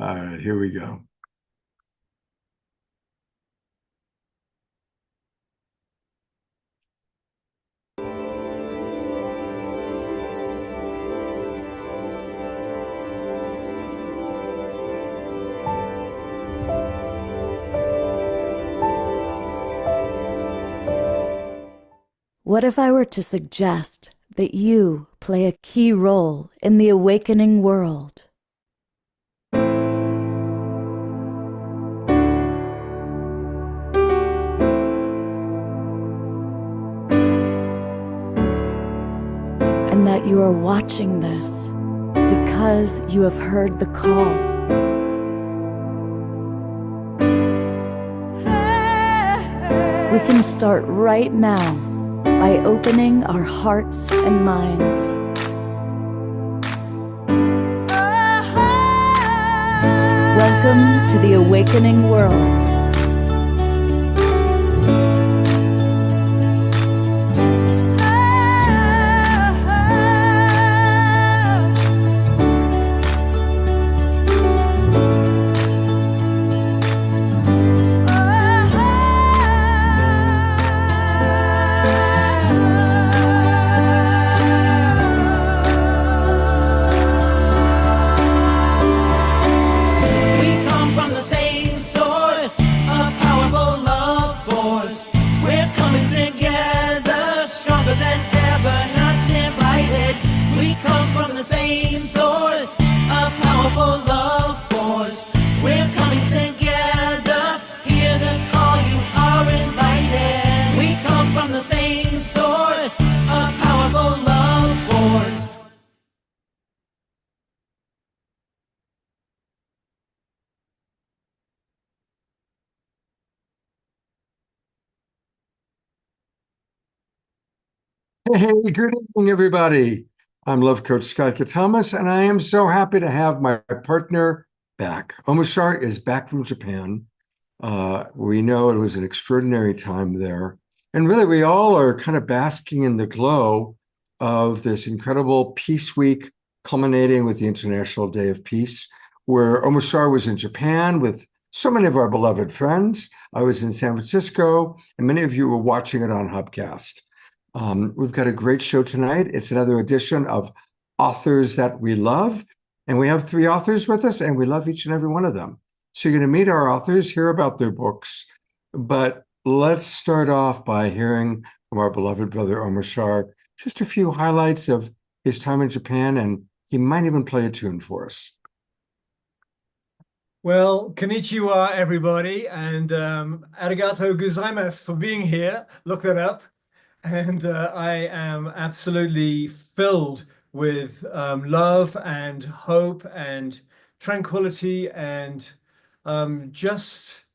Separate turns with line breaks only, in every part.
All right, here we go.
What if I were to suggest that you play a key role in the awakening world? And that you are watching this because you have heard the call. We can start right now by opening our hearts and minds. Welcome to the awakening world.
Hey, good evening, everybody. I'm Love Coach Scott Katamas, and I am so happy to have my partner back. Omoshar is back from Japan. We know it was an extraordinary time there. And really, we all are kind of basking in the glow of this incredible Peace Week, culminating with the International Day of Peace, where Omoshar was in Japan with so many of our beloved friends. I was in San Francisco, and many of you were watching it on Hubcast. We've got a great show tonight. It's another edition of Authors That We Love. And we have 3 authors with us, and we love each and every one of them. So you're going to meet our authors, hear about their books. But let's start off by hearing from our beloved brother Omoshar just a few highlights of his time in Japan, and he might even play a tune for us.
Well, konnichiwa, everybody, and arigato gozaimasu for being here. Look that up. And I am absolutely filled with love and hope and tranquility and just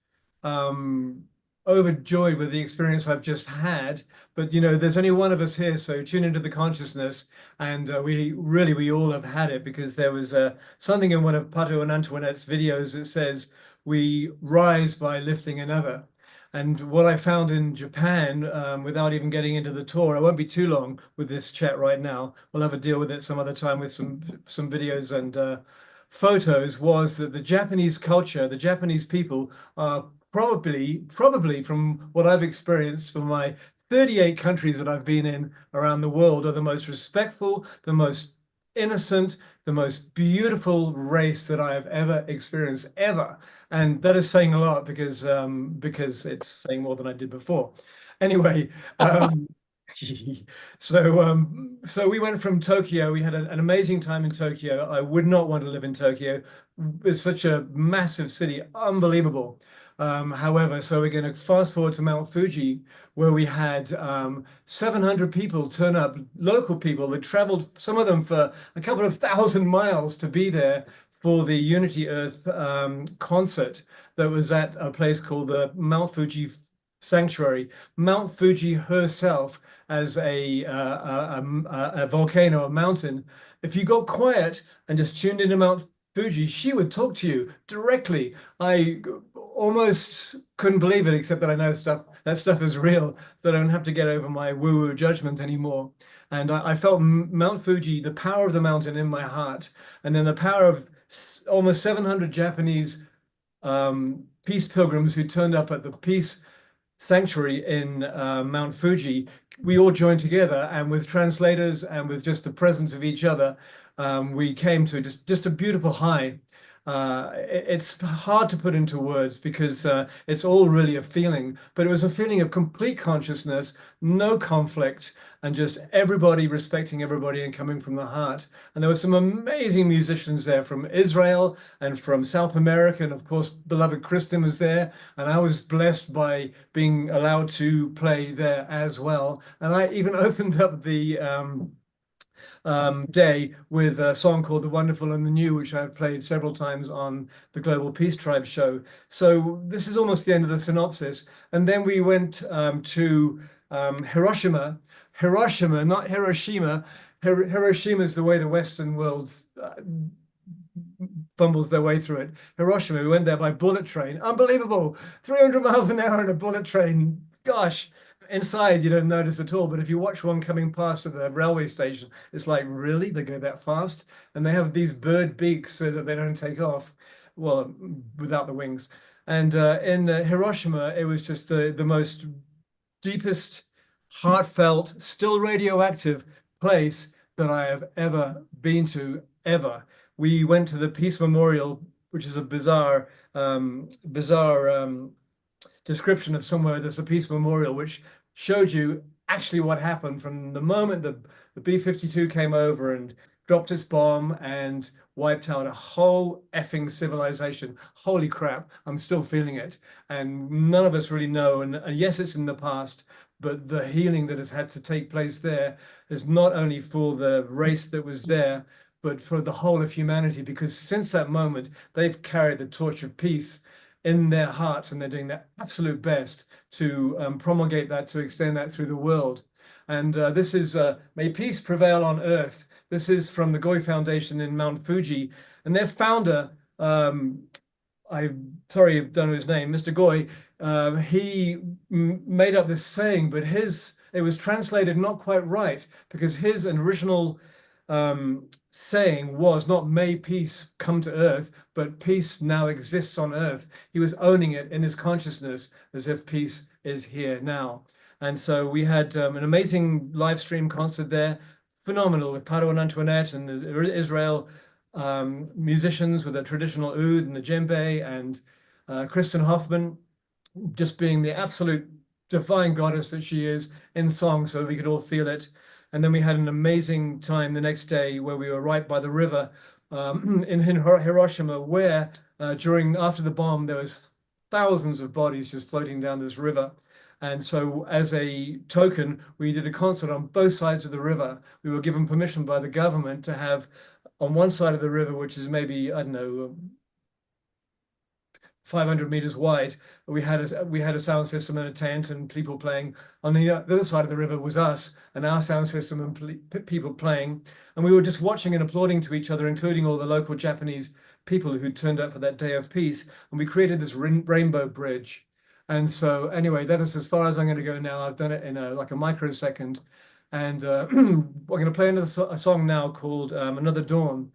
overjoyed with the experience I've just had. But, you know, there's only one of us here, so tune into the consciousness. And we all have had it, because there was something in one of Pato and Antoinette's videos that says, we rise by lifting another. And what I found in Japan, without even getting into the tour, I won't be too long with this chat right now. We'll have a deal with it some other time with some videos and photos, was that the Japanese culture, the Japanese people are probably from what I've experienced from my 38 countries that I've been in around the world, are the most respectful, the most innocent, the most beautiful race that I have ever experienced, ever. And that is saying a lot, because it's saying more than I did before. Anyway, so we went from Tokyo. We had an amazing time in Tokyo. I would not want to live in Tokyo. It's such a massive city, unbelievable. However, so we're going to fast forward to Mount Fuji, where we had 700 people turn up, local people that traveled, some of them for a couple of thousand miles, to be there for the Unity Earth concert that was at a place called the Mount Fuji Sanctuary. Mount Fuji herself, as a volcano, a mountain, if you got quiet and just tuned into Mount Fuji, she would talk to you directly. I almost couldn't believe it, except that I know that stuff is real, that I don't have to get over my woo-woo judgment anymore. And I felt Mount Fuji, the power of the mountain in my heart, and then the power of almost 700 Japanese peace pilgrims who turned up at the Peace Sanctuary in Mount Fuji. We all joined together, and with translators and with just the presence of each other, we came to just a beautiful high. It's hard to put into words because it's all really a feeling, but it was a feeling of complete consciousness, no conflict, and just everybody respecting everybody and coming from the heart. And there were some amazing musicians there from Israel and from South America, and of course, beloved Kristen was there, and I was blessed by being allowed to play there as well. And I even opened up the day with a song called The Wonderful and the New, which I've played several times on the Global Peace Tribe show. So this is almost the end of the synopsis. And then we went to Hiroshima. Hiroshima, not Hiroshima. Hiroshima is the way the Western world fumbles their way through it. Hiroshima, we went there by bullet train. Unbelievable. 300 miles an hour in a bullet train. Gosh. Inside, you don't notice at all, but if you watch one coming past at the railway station, it's like, really? They go that fast? And they have these bird beaks so that they don't take off, well, without the wings. And in Hiroshima, it was just the most deepest, heartfelt, still radioactive place that I have ever been to, ever. We went to the Peace Memorial, which is a bizarre description of somewhere there's a peace memorial, which showed you actually what happened from the moment the B-52 came over and dropped its bomb and wiped out a whole effing civilization. Holy crap, I'm still feeling it. And none of us really know. And yes, it's in the past, but the healing that has had to take place there is not only for the race that was there, but for the whole of humanity, because since that moment, they've carried the torch of peace in their hearts, and they're doing their absolute best to promulgate that, to extend that through the world. And this is May Peace Prevail on Earth. This is from the Goi Foundation in Mount Fuji, and their founder, I'm sorry, I don't know his name, Mr. Goi, he made up this saying, but it was translated not quite right, because his original saying was not "May peace come to earth," but "Peace now exists on earth." He was owning it in his consciousness as if peace is here now. And so we had an amazing live stream concert there, phenomenal, with Pato and Antoinette and the Israel musicians with the traditional oud and the djembe, and Kristen Hoffman just being the absolute divine goddess that she is in song, so we could all feel it. And then we had an amazing time the next day where we were right by the river in Hiroshima, where after the bomb, there was thousands of bodies just floating down this river. And so as a token, we did a concert on both sides of the river. We were given permission by the government to have on one side of the river, which is maybe, I don't know, 500 meters wide, we had a sound system and a tent and people playing. On the other side of the river was us and our sound system and people playing. And we were just watching and applauding to each other, including all the local Japanese people who turned up for that day of peace. And we created this rainbow bridge. And so anyway, that is as far as I'm going to go now. I've done it in like a microsecond. And we're going to play a song now called Another Dawn.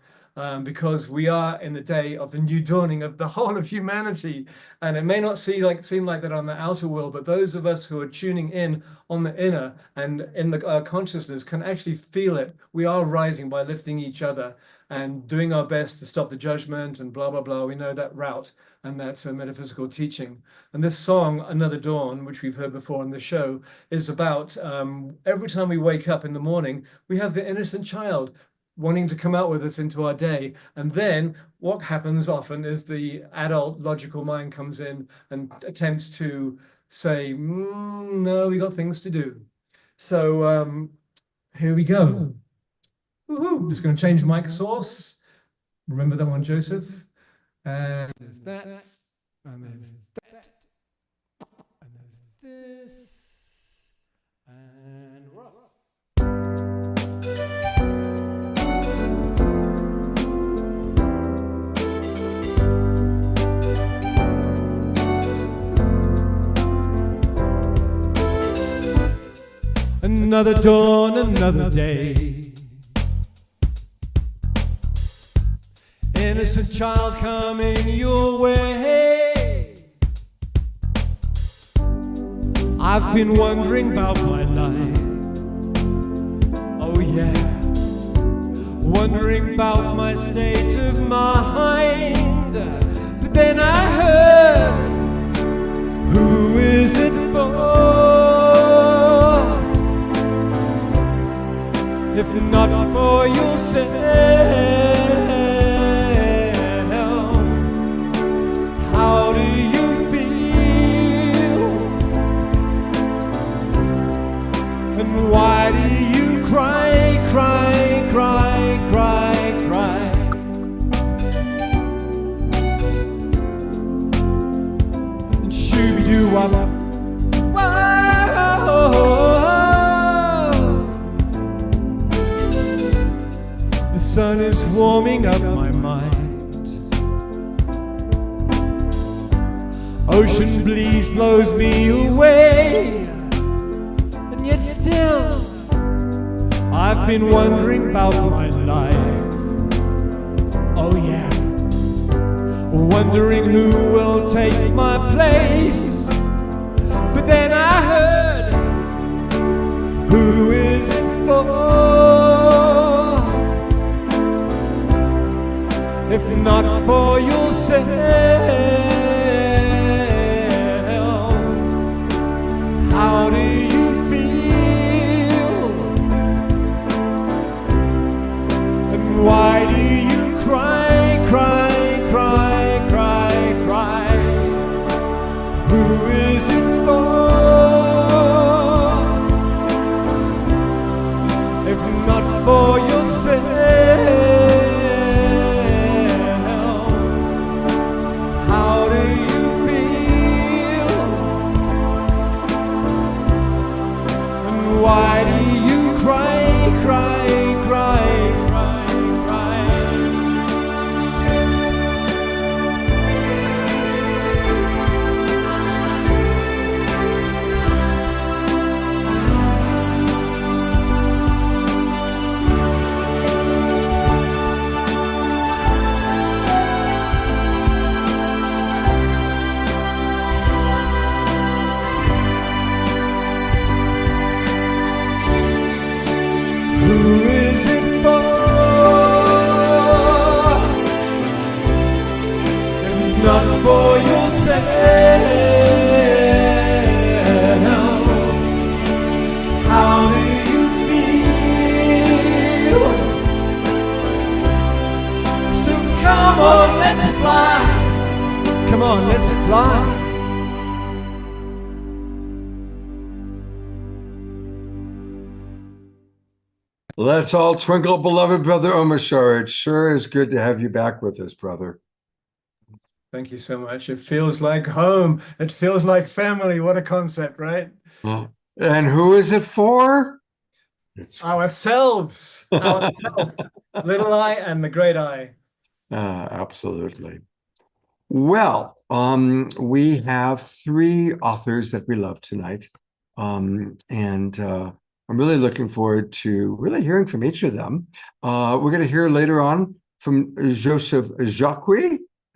Because we are in the day of the new dawning of the whole of humanity. And it may not seem like that on the outer world, but those of us who are tuning in on the inner and in the consciousness can actually feel it. We are rising by lifting each other and doing our best to stop the judgment and blah, blah, blah. We know that route and that metaphysical teaching. And this song, Another Dawn, which we've heard before on the show, is about every time we wake up in the morning, we have the innocent child wanting to come out with us into our day. And then what happens often is the adult logical mind comes in and attempts to say, no, we got things to do. So here we go. Woohoo! Just going to change mic source. Remember that one, Joseph? And there's that. And there's that. And there's this. And rough. Another dawn, another day.
innocent child coming your way. I've been wondering about my life. Oh yeah, wondering about my state of mind. But then I heard, who is it for? If not for yourself, how do you feel? And why do you cry, cry, cry, cry, cry? And shooby doo up. The sun is warming up my mind. Ocean breeze blows me away. And yet still I've been wondering about my life. Oh yeah, wondering who will take my place. But then I heard, who is it for? If not for yourself, how do you feel? And why do you cry, cry, cry, cry, cry? Who is it for? If not for yourself, how do you feel? And why do you cry, cry, cry, cry, cry? Who is it for? If not for yourself, how do you feel? So come on, let's fly. Come on, let's fly.
Let's all twinkle, beloved brother Omar Shah. It sure is good to have you back with us, brother.
Thank you so much. It feels like home. It feels like family. What a concept, right?
And who is it for? It's
Ourselves. Ourselves. Little I and the great I.
absolutely. Well, we have three authors that we love tonight. I'm really looking forward to really hearing from each of them. We're going to hear later on from Joseph Jacques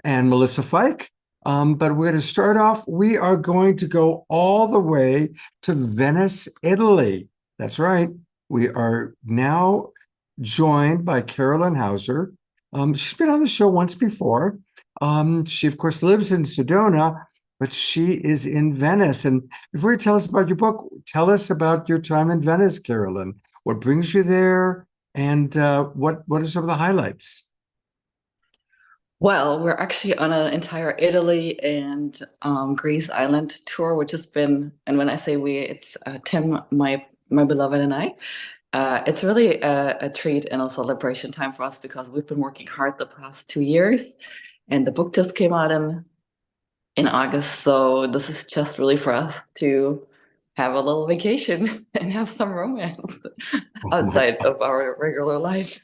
and Melissa Fike. But we're going to start off. We are going to go all the way to Venice, Italy. That's right. We are now joined by Carolyn Hauser. She's been on the show once before. She, of course, lives in Sedona, but she is in Venice. And before you tell us about your book, tell us about your time in Venice, Carolyn. What brings you there, and what are some of the highlights?
Well, we're actually on an entire Italy and Greece island tour, which has been, and when I say we, it's Tim, my beloved, and I. It's really a treat and a celebration time for us because we've been working hard the past 2 years, and the book just came out in August. So this is just really for us to have a little vacation and have some romance outside of our regular life.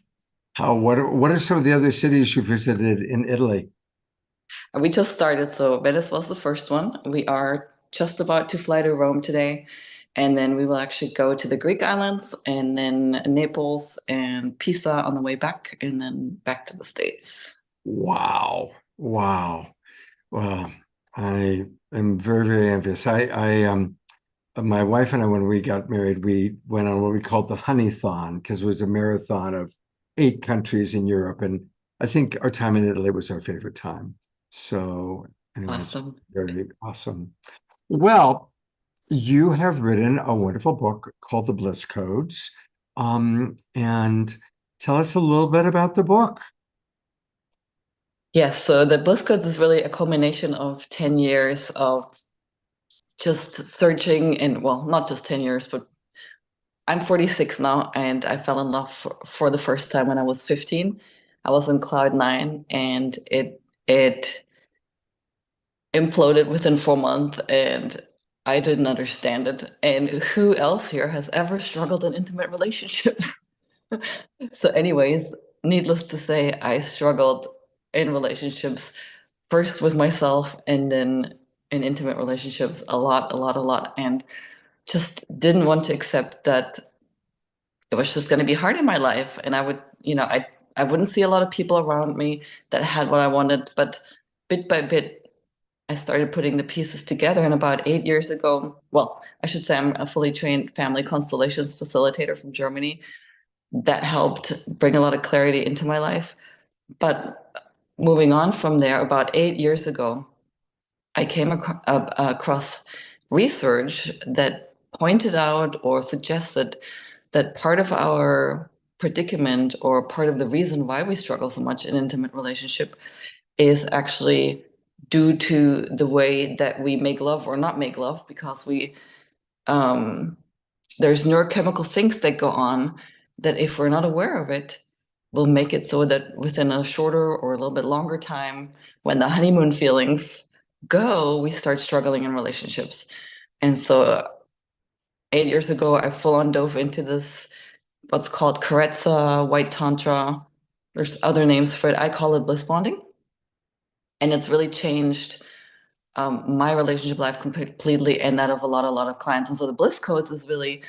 What are some of the other cities you visited in Italy?
We just started, so Venice was the first one. We are just about to fly to Rome today, and then we will actually go to the Greek islands, and then Naples and Pisa on the way back, and then back to the States.
Wow. Wow. Well, I am very, very envious. My wife and I, when we got married, we went on what we called the Honeython because it was a marathon of 8 countries in Europe. And I think our time in Italy was our favorite time. So, anyway, it's
Awesome.
very awesome. Well, you have written a wonderful book called The Bliss Codes. And tell us a little bit about the book.
Yes, so the Bliss Codes is really a culmination of 10 years of just searching, and well, not just 10 years, but I'm 46 now, and I fell in love for the first time when I was 15. I was on cloud nine, and it imploded within 4 months, and I didn't understand it. And who else here has ever struggled in intimate relationships? So, anyways, needless to say, I struggled in relationships, first with myself and then in intimate relationships a lot, a lot, a lot, and just didn't want to accept that it was just going to be hard in my life. And I would, I wouldn't see a lot of people around me that had what I wanted, but bit by bit, I started putting the pieces together. And about 8 years ago, well, I should say I'm a fully trained family constellations facilitator from Germany. That helped bring a lot of clarity into my life. But moving on from there, about 8 years ago, I came across research that pointed out or suggested that part of our predicament or part of the reason why we struggle so much in intimate relationship is actually due to the way that we make love or not make love, because um, there's neurochemical things that go on that if we're not aware of it, will make it so that within a shorter or a little bit longer time, when the honeymoon feelings go, we start struggling in relationships. And so 8 years ago, I full on dove into this, what's called Karezza, White Tantra. There's other names for it. I call it bliss bonding. And it's really changed my relationship life completely and that of a lot of clients. And so the bliss codes is really,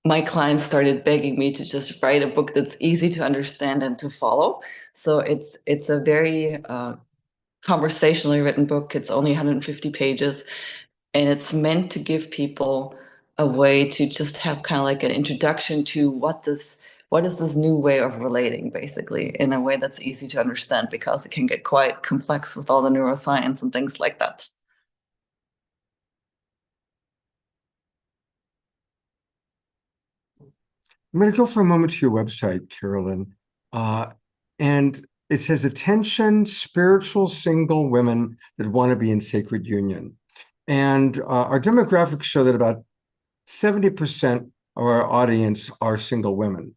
my clients started begging me to just write a book that's easy to understand and to follow. So it's a very conversationally written book. It's only 150 pages, and it's meant to give people a way to just have kind of like an introduction to what is this new way of relating, basically, in a way that's easy to understand, because it can get quite complex with all the neuroscience and things like that.
I'm going to go for a moment to your website, Carolyn. And it says, attention, spiritual single women that want to be in sacred union. And our demographics show that about 70% of our audience are single women.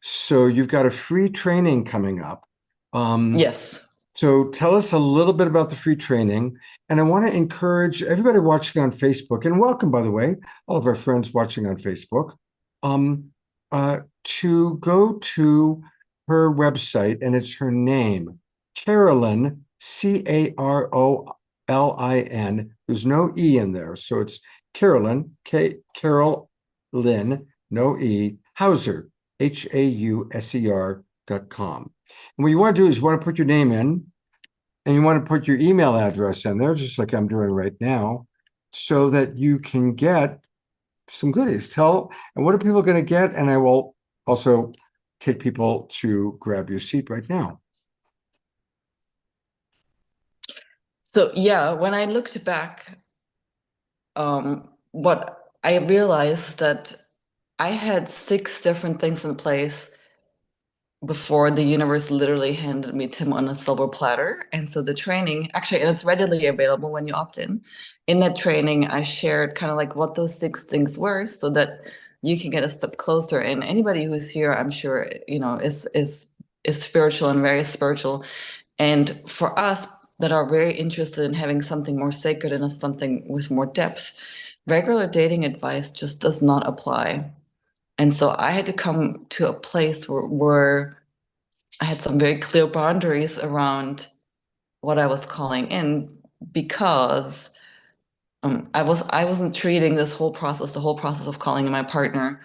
So you've got a free training coming up.
Yes.
So tell us a little bit about the free training. And I want to encourage everybody watching on Facebook, and welcome, by the way, all of our friends watching on Facebook, to go to her website, and it's her name, Carolyn, Carolin. There's no E in there. So it's Carolyn, Carol Lynn, no E, Hauser, HAUSER.com. And what you want to do is you want to put your name in, and you want to put your email address in there, just like I'm doing right now, so that you can get some goodies. And what are people going to get? And I will also take people to grab your seat right now.
So yeah, when I looked back, what I realized that I had 6 different things in place before the universe literally handed me Tim on a silver platter. And so the training, actually, and it's readily available when you opt in. In that training, I shared kind of like what those 6 things were, so that you can get a step closer. And anybody who's here, I'm sure, is spiritual and very spiritual. And for us that are very interested in having something more sacred and something with more depth, regular dating advice just does not apply. And so I had to come to a place where I had some very clear boundaries around what I was calling in, because I wasn't treating the whole process of calling in my partner,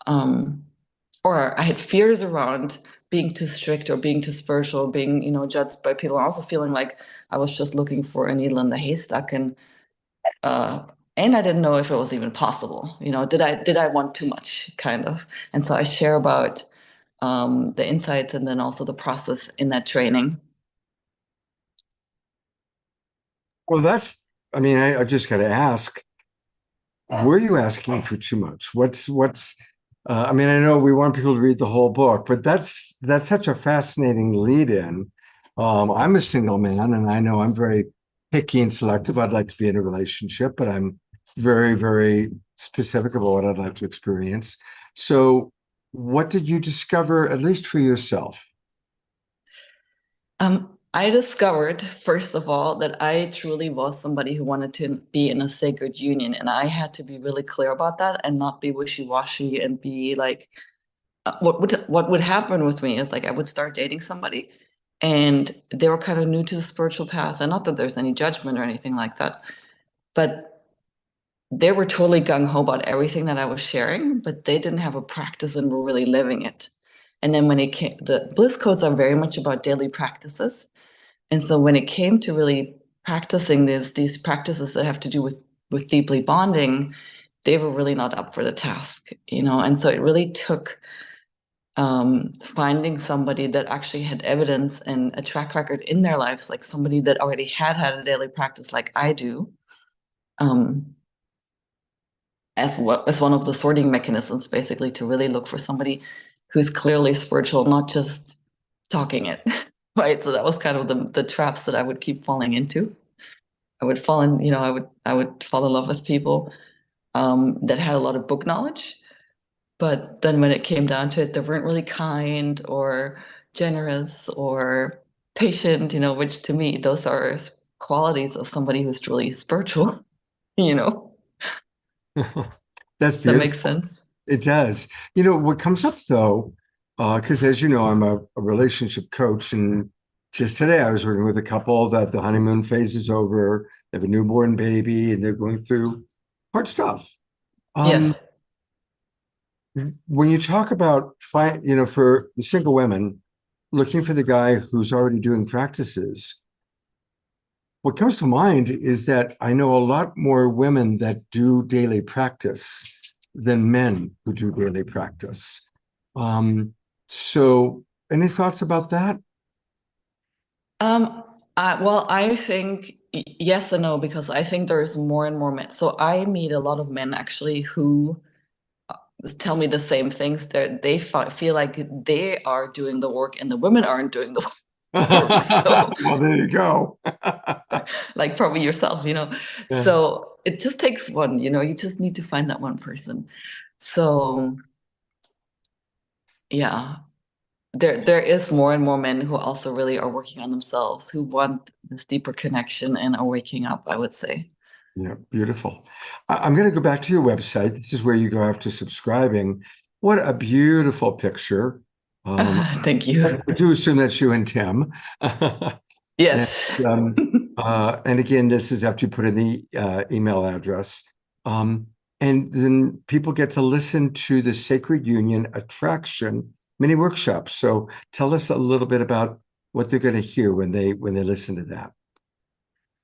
or I had fears around being too strict or being too spiritual, being, judged by people, and also feeling like I was just looking for a needle in the haystack, and I didn't know if it was even possible. Did I want too much, kind of? And so I share about the insights and then also the process in that training.
Well, I just got to ask, were you asking for too much? I know we want people to read the whole book, but that's such a fascinating lead in. I'm a single man, and I know I'm very picky and selective. I'd like to be in a relationship, but I'm very, very specific about what I'd like to experience. So what did you discover, at least for yourself?
I discovered, first of all, that I truly was somebody who wanted to be in a sacred union, and I had to be really clear about that and not be wishy-washy and be like, what would happen with me is like I would start dating somebody, and they were kind of new to the spiritual path, and not that there's any judgment or anything like that, but they were totally gung-ho about everything that I was sharing, but they didn't have a practice and were really living it. And then when it came, the Bliss Codes are very much about daily practices. And so when it came to really practicing these practices that have to do with deeply bonding, they were really not up for the task, And so it really took finding somebody that actually had evidence and a track record in their lives, like somebody that already had a daily practice like I do, as one of the sorting mechanisms, basically, to really look for somebody who's clearly spiritual, not just talking it. Right. So that was kind of the traps that I would keep falling into. I would fall in, I would fall in love with people that had a lot of book knowledge. But then when it came down to it, they weren't really kind or generous or patient, which to me, those are qualities of somebody who's truly spiritual,
That's
That
beautiful.
makes sense.
It does. What comes up though, because as you know, I'm a relationship coach, and just today I was working with a couple that the honeymoon phase is over. They have a newborn baby, and they're going through hard stuff.
Yeah.
When you talk about for single women looking for the guy who's already doing practices, what comes to mind is that I know a lot more women that do daily practice than men who do daily practice. So any thoughts about that?
Well, I think yes and no, because I think there's more and more men. So I meet a lot of men actually who tell me the same things. They feel like they are doing the work and the women aren't doing the work. So,
well, there you go.
like probably yourself,
Yeah.
So it just takes one, you just need to find that one person. So yeah, there is more and more men who also really are working on themselves, who want this deeper connection and are waking up, I would say.
Yeah, beautiful. I'm going to go back to your website. This is where you go after subscribing. What a beautiful picture.
Thank you.
I do assume that's you and Tim.
Yes.
And again, this is after you put in the email address. And then people get to listen to the Sacred Union Attraction mini workshop. So tell us a little bit about what they're going to hear when they listen to that.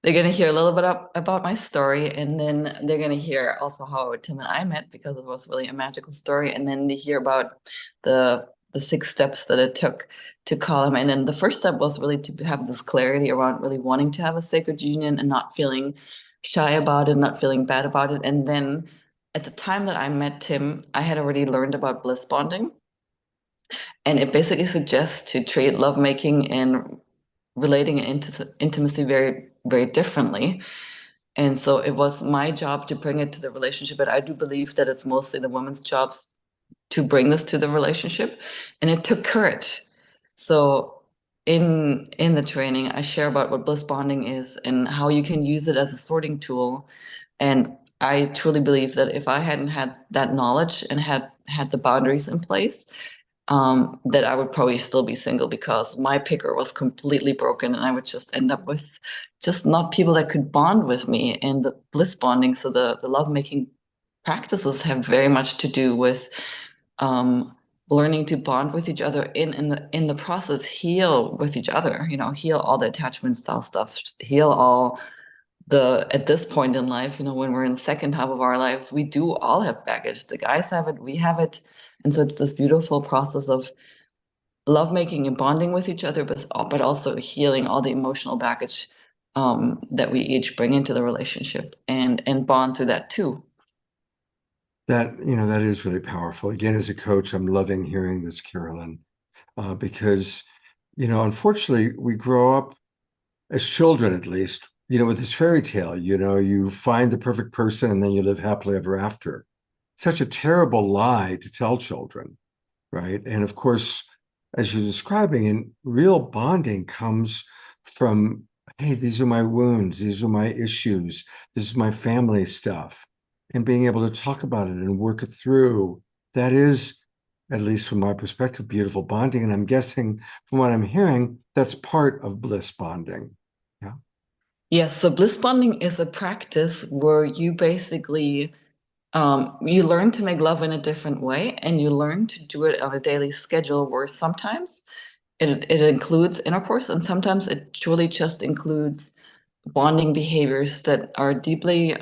They're going to hear a little bit about my story, and then they're going to hear also how Tim and I met, because it was really a magical story. And then they hear about the 6 steps that it took to call him. And then the first step was really to have this clarity around really wanting to have a sacred union and not feeling shy about it, not feeling bad about it. And then at the time that I met Tim, I had already learned about bliss bonding. And it basically suggests to treat lovemaking and relating into intimacy very, very differently. And so it was my job to bring it to the relationship. But I do believe that it's mostly the women's jobs to bring this to the relationship. And it took courage. So in the training, I share about what bliss bonding is and how you can use it as a sorting tool. And I truly believe that if I hadn't had that knowledge and had the boundaries in place, that I would probably still be single, because my picker was completely broken, and I would just end up with just not people that could bond with me. And the bliss bonding, so the lovemaking practices have very much to do with learning to bond with each other in the process, heal with each other, heal all the attachment style stuff, heal all at this point in life, when we're in the second half of our lives, we do all have baggage. The guys have it, we have it. And so it's this beautiful process of lovemaking and bonding with each other, but also healing all the emotional baggage that we each bring into the relationship and bond through that too.
That is really powerful. Again, as a coach, I'm loving hearing this, Carolyn, because unfortunately, we grow up as children, at least, with this fairy tale. You find the perfect person and then you live happily ever after. Such a terrible lie to tell children, right? And of course, as you're describing, and real bonding comes from, hey, these are my wounds, these are my issues, this is my family stuff. And being able to talk about it and work it through, that is, at least from my perspective, beautiful bonding. And I'm guessing from what I'm hearing, that's part of bliss bonding. Yeah.
Yes. So bliss bonding is a practice where you basically, you learn to make love in a different way, and you learn to do it on a daily schedule where sometimes it includes intercourse, and sometimes it truly just includes bonding behaviors that are deeply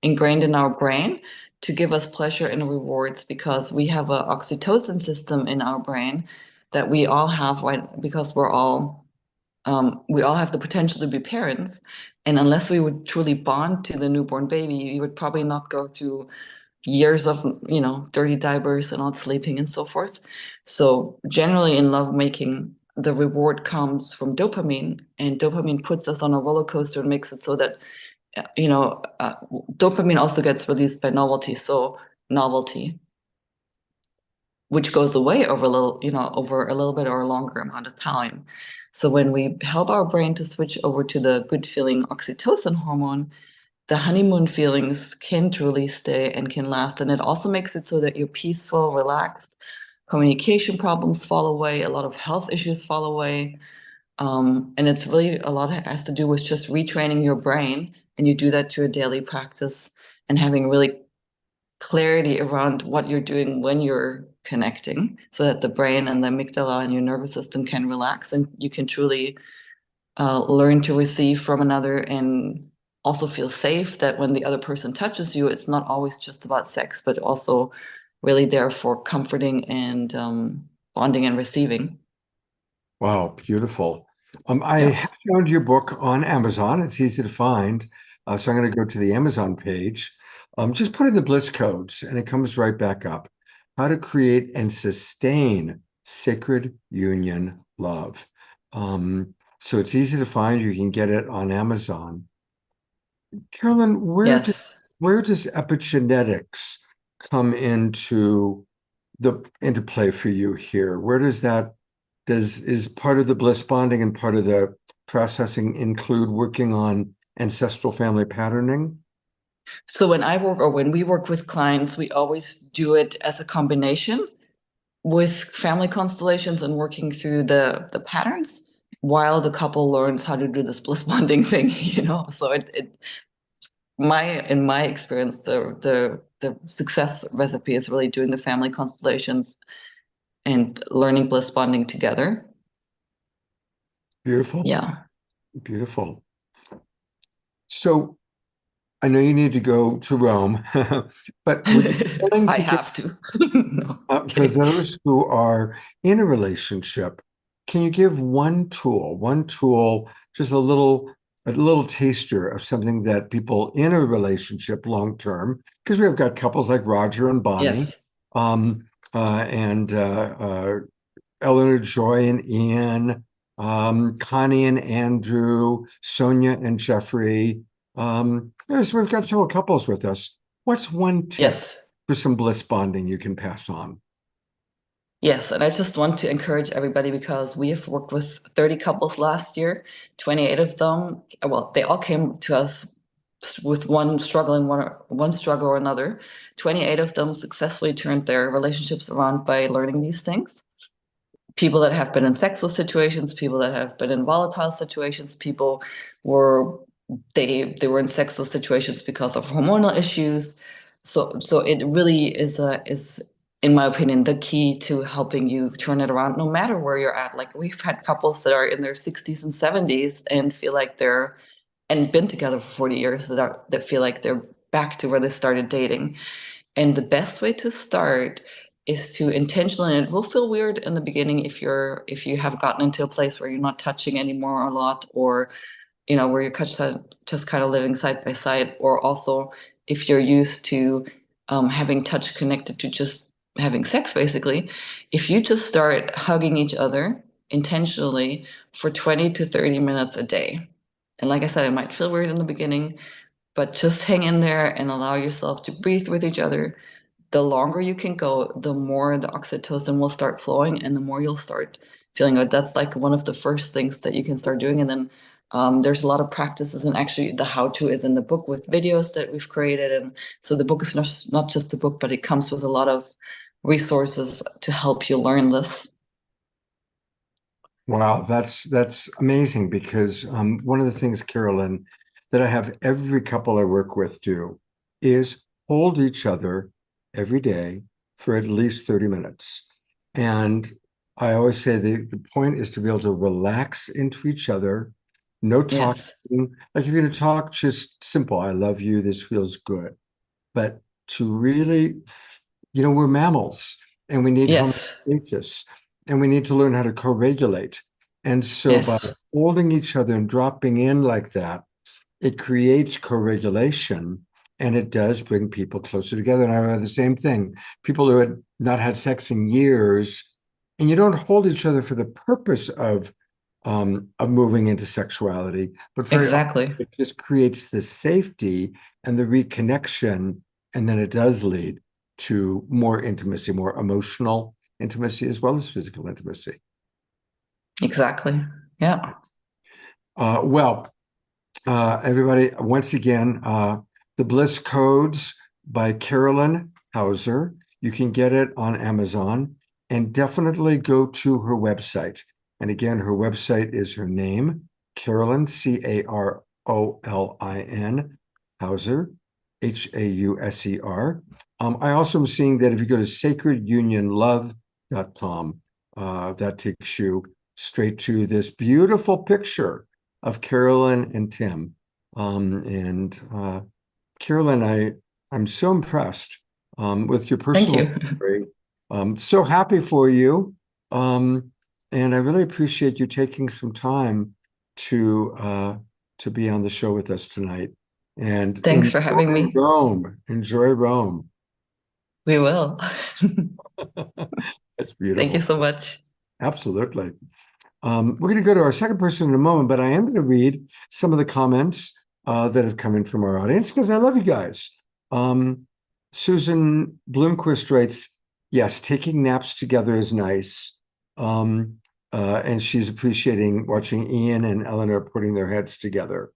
ingrained in our brain to give us pleasure and rewards, because we have an oxytocin system in our brain that we all have, because we all have the potential to be parents. And unless we would truly bond to the newborn baby, we would probably not go through years of dirty diapers and not sleeping and so forth. So generally in lovemaking, the reward comes from dopamine, and dopamine puts us on a roller coaster and makes it so that dopamine also gets released by novelty. So novelty, which goes away over a little bit or a longer amount of time. So when we help our brain to switch over to the good feeling oxytocin hormone, the honeymoon feelings can truly stay and can last. And it also makes it so that you're peaceful, relaxed, communication problems fall away, a lot of health issues fall away. And it's really a lot has to do with just retraining your brain. And you do that through a daily practice and having really clarity around what you're doing when you're connecting, so that the brain and the amygdala and your nervous system can relax, and you can truly learn to receive from another, and also feel safe that when the other person touches you, it's not always just about sex, but also really there for comforting and bonding and receiving.
Wow, beautiful. I have found your book on Amazon. It's easy to find. So I'm going to go to the Amazon page. Just put in the bliss codes and it comes right back up. How to create and sustain sacred union love. So it's easy to find. You can get it on Amazon. Carolyn, where does epigenetics come into play for you here? Where does that is part of the bliss bonding and part of the processing include working on ancestral family patterning?
So when we work with clients, we always do it as a combination with family constellations and working through the patterns while the couple learns how to do this bliss bonding thing, So in my experience, the success recipe is really doing the family constellations and learning bliss bonding together.
Beautiful.
Yeah.
Beautiful. So I know you need to go to Rome, but
I have to. No,
for those who are in a relationship, can you give one tool, just a little taster of something that people in a relationship long term, because we've got couples like Roger and Bonnie,
yes.
And Eleanor, Joy, and Ian, Connie and Andrew, Sonia and Jeffrey. So we've got several couples with us. What's one tip for some bliss bonding you can pass on?
Yes, and I just want to encourage everybody, because we have worked with 30 couples last year. 28 of them, they all came to us with one struggle or another. 28 of them successfully turned their relationships around by learning these things. People that have been in sexless situations, people that have been in volatile situations, people they were in sexless situations because of hormonal issues. So it really is in my opinion, the key to helping you turn it around, no matter where you're at. Like we've had couples that are in their 60s and 70s and feel like they're and been together for 40 years that feel like they're back to where they started dating. And the best way to start is to intentionally, and it will feel weird in the beginning if you have gotten into a place where you're not touching anymore a lot, or where you're just kind of living side by side, or also if you're used to having touch connected to just having sex, basically. If you just start hugging each other intentionally for 20 to 30 minutes a day, and like I said, it might feel weird in the beginning, but just hang in there and allow yourself to breathe with each other. The longer you can go, the more the oxytocin will start flowing and the more you'll start feeling good. That's like one of the first things that you can start doing. And then there's a lot of practices, and actually the how-to is in the book with videos that we've created. And so the book is not just a book, but it comes with a lot of resources to help you learn this.
Wow, that's amazing, because one of the things, Carolyn, that I have every couple I work with do is hold each other every day for at least 30 minutes. And I always say the point is to be able to relax into each other, no talking.
Yes.
Like if you're going to talk, just simple, I love you, this feels good. But to really, we're mammals and we need
Yes.
homeostasis, and we need to learn how to co-regulate. And so by
Yes.
holding each other and dropping in like that, it creates co-regulation, and it does bring people closer together. And I have the same thing. People who had not had sex in years, and you don't hold each other for the purpose of moving into sexuality, but very often
Exactly.
it just creates the safety and the reconnection, and then it does lead to more intimacy, more emotional intimacy, as well as physical intimacy.
Exactly. Yeah.
Everybody, once again, The Bliss Codes by Carolyn Hauser. You can get it on Amazon, and definitely go to her website. And again, her website is her name, Carolyn, Carolin, Hauser, Hauser. I also am seeing that if you go to sacredunionlove.com, that takes you straight to this beautiful picture of Carolyn and Tim. Carolyn, I'm so impressed with your personal story. So happy for you. And I really appreciate you taking some time to be on the show with us tonight. And
Thanks for having me.
Enjoy Rome.
We will.
That's beautiful.
Thank you so much.
Absolutely. We're going to go to our second person in a moment, but I am going to read some of the comments that have come in from our audience, because I love you guys. Susan Bloomquist writes, yes, taking naps together is nice. And she's appreciating watching Ian and Eleanor putting their heads together.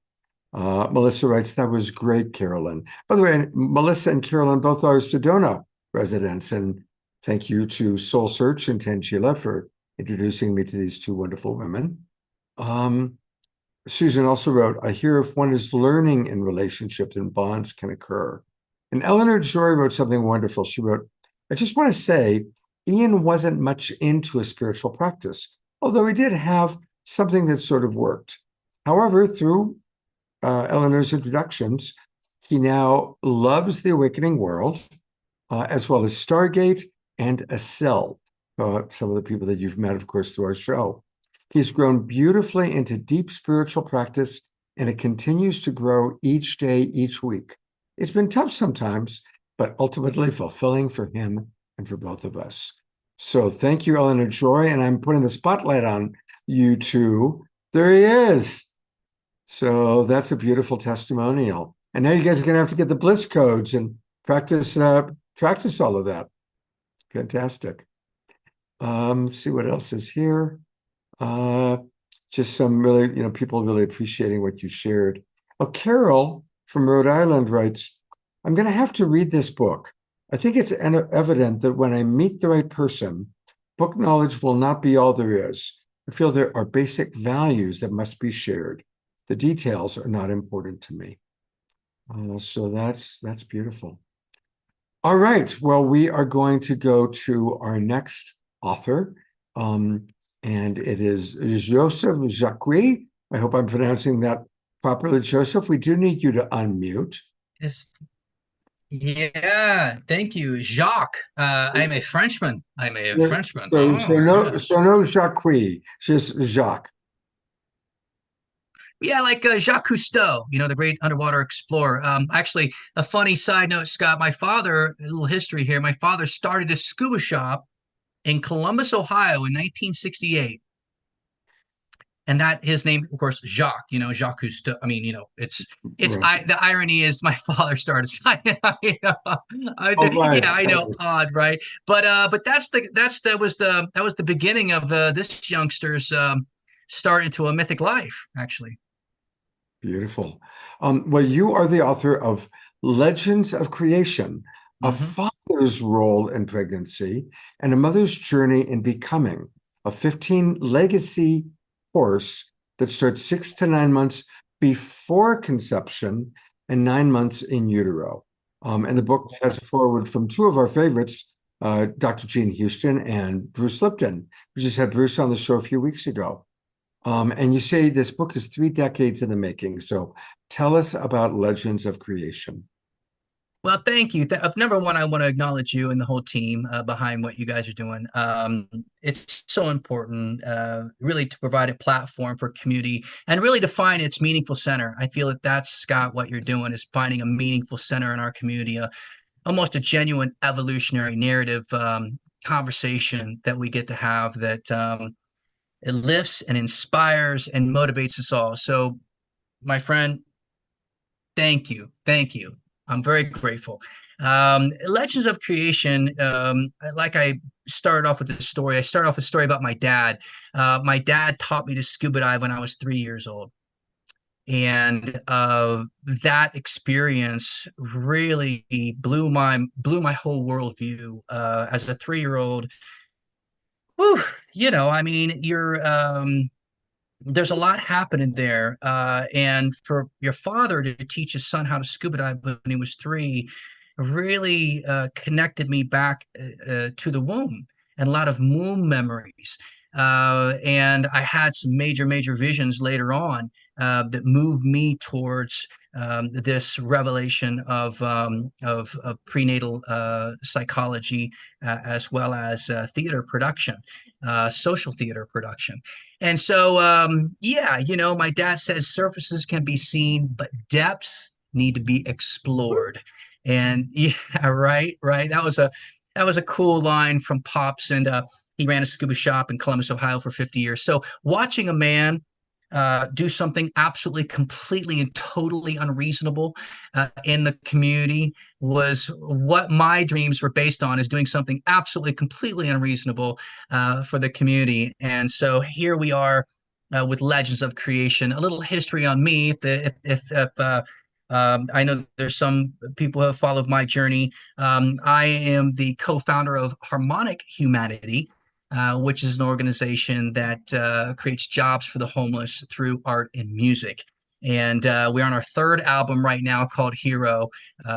Melissa writes, that was great, Carolyn. By the way, Melissa and Carolyn both are Sedona residents, and thank you to Soul Search and Tenchila for introducing me to these two wonderful women. Susan also wrote, I hear if one is learning in relationships, then bonds can occur. And Eleanor Joy wrote something wonderful. She wrote, I just want to say, Ian wasn't much into a spiritual practice, although he did have something that sort of worked. However, through Eleanor's introductions, he now loves the awakening world, as well as Stargate and Acel, some of the people that you've met, of course, through our show. He's grown beautifully into deep spiritual practice, and it continues to grow each day, each week. It's been tough sometimes, but ultimately fulfilling for him and for both of us. So thank you, Eleanor Joy, and I'm putting the spotlight on you two. There he is. So that's a beautiful testimonial. And now you guys are going to have to get the Bliss codes and practice all of that. Fantastic. Let's see what else is here. Just some really, people really appreciating what you shared. Oh, Carol from Rhode Island writes, I'm going to have to read this book. I think it's evident that when I meet the right person, book knowledge will not be all there is. I feel there are basic values that must be shared. The details are not important to me. So that's beautiful. All right. Well, we are going to go to our next author, and it is Joseph Jacques. I hope I'm pronouncing that properly, Joseph. We do need you to unmute.
Yes. Yeah, thank you, Jacques. I'm a Frenchman. I'm a
Yeah,
Frenchman.
so no,
Yes.
so no Jacques, just Jacques.
Yeah, like Jacques Cousteau, the great underwater explorer. Actually, a funny side note, Scott. My father, a little history here. My father started a scuba shop in Columbus, Ohio, in 1968. And that his name, of course, Jacques. Jacques Cousteau. I mean,
Right.
the irony is my father started.
Oh, right.
Yeah, I know, odd, right? But that was the beginning of this youngster's start into a mythic life, actually.
Beautiful. Well, you are the author of Legends of Creation, a
Hmm.
father's role in pregnancy and a mother's journey in becoming, a 15 legacy course that starts 6 to 9 months before conception and 9 months in utero. And the book has a foreword from two of our favorites, Dr. Gene Houston and Bruce Lipton. We just had Bruce on the show a few weeks ago. And you say this book is 3 decades in the making. So tell us about Legends of Creation.
Well, thank you. Number one, I want to acknowledge you and the whole team behind what you guys are doing. It's so important, really, to provide a platform for community and really to find its meaningful center. I feel that that's, Scott, what you're doing is finding a meaningful center in our community, almost a genuine evolutionary narrative conversation that we get to have that it lifts and inspires and motivates us all. So, my friend, thank you. Thank you. I'm very grateful. Legends of Creation, like I started off with the story. I started off with a story about my dad. My dad taught me to scuba dive when I was 3 years old. And that experience really blew my whole worldview. As a 3-year-old, whew, I mean, there's a lot happening there. And for your father to teach his son how to scuba dive when he was 3 really connected me back to the womb and a lot of womb memories. And I had some major visions later on that moved me towards this revelation of prenatal psychology, as well as theater production, social theater production. And so, yeah, my dad says surfaces can be seen, but depths need to be explored. And yeah, right. That was a cool line from Pops, and he ran a scuba shop in Columbus, Ohio, for 50 years. So watching a man do something absolutely, completely, and totally unreasonable in the community was what my dreams were based on, is doing something absolutely, completely unreasonable for the community. And so here we are with Legends of Creation, a little history on me. I know there's some people who have followed my journey. I am the co-founder of Harmonic Humanity, which is an organization that creates jobs for the homeless through art and music. And we're on our 3rd album right now called Hero,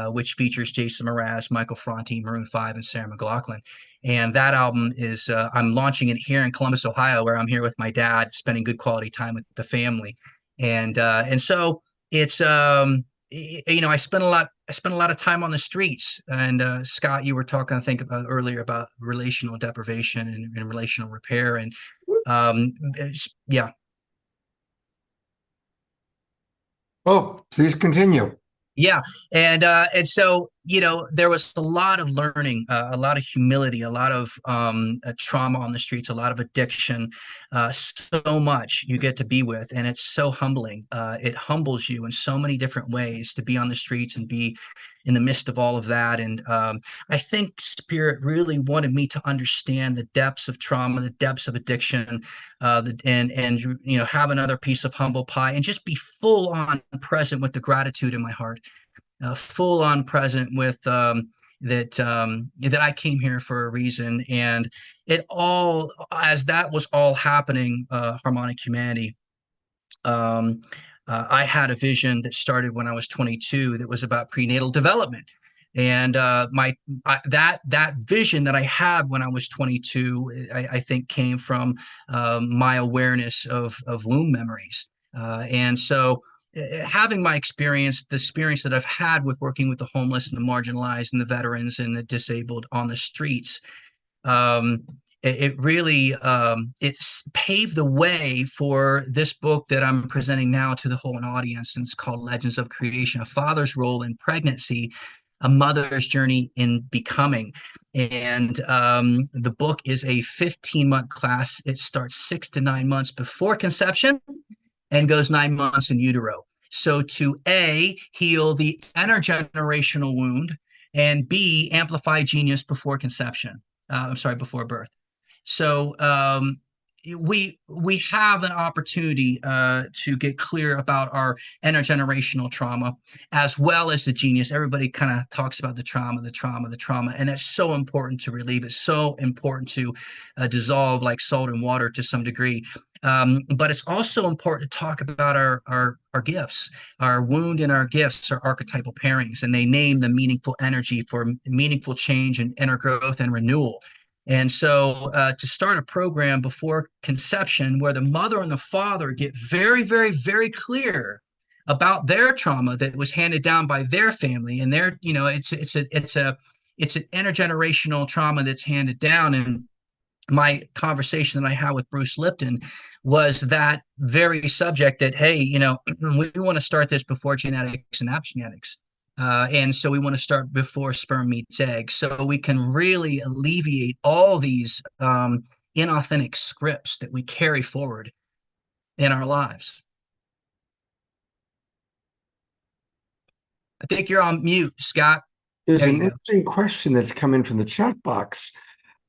which features Jason Mraz, Michael Franti, Maroon 5, and Sarah McLachlan. And that album is, I'm launching it here in Columbus, Ohio, where I'm here with my dad, spending good quality time with the family. And so it's, I spent a lot of time on the streets. And Scott, you were talking, I think, about earlier about relational deprivation and relational repair. And yeah.
Oh, please continue.
Yeah, and so there was a lot of learning, a lot of humility, a lot of trauma on the streets, a lot of addiction, so much you get to be with, and it's so humbling. It humbles you in so many different ways to be on the streets and be in the midst of all of that. And I think Spirit really wanted me to understand the depths of trauma, the depths of addiction, and have another piece of humble pie and just be full on present with the gratitude in my heart, full on present with that I came here for a reason. And it all, as that was all happening, Harmonic Humanity, I had a vision that started when I was 22 that was about prenatal development. And that vision that I had when I was 22, I think came from my awareness of womb memories. And so having my experience, the experience that I've had with working with the homeless and the marginalized and the veterans and the disabled on the streets, it really it's paved the way for this book that I'm presenting now to the whole audience. And it's called Legends of Creation: A Father's Role in Pregnancy, a Mother's Journey in Becoming. And the book is a 15-month class. It starts 6 to 9 months before conception and goes 9 months in utero. So to A, heal the intergenerational wound, and B, amplify genius before conception. Before birth. So we have an opportunity to get clear about our intergenerational trauma as well as the genius. Everybody kind of talks about the trauma, and that's so important to relieve. It's so important to dissolve like salt in water to some degree. But it's also important to talk about our gifts, our wound and our gifts, our archetypal pairings, and they name the meaningful energy for meaningful change and inner growth and renewal. And so to start a program before conception where the mother and the father get very, very, very clear about their trauma that was handed down by their family, and their, it's an intergenerational trauma that's handed down. And my conversation that I had with Bruce Lipton was that very subject that, hey, we want to start this before genetics and epigenetics. And so we want to start before sperm meets egg, so we can really alleviate all these inauthentic scripts that we carry forward in our lives. I think you're on mute, Scott.
There's
There
an
you go.
interesting question that's come in from the chat box.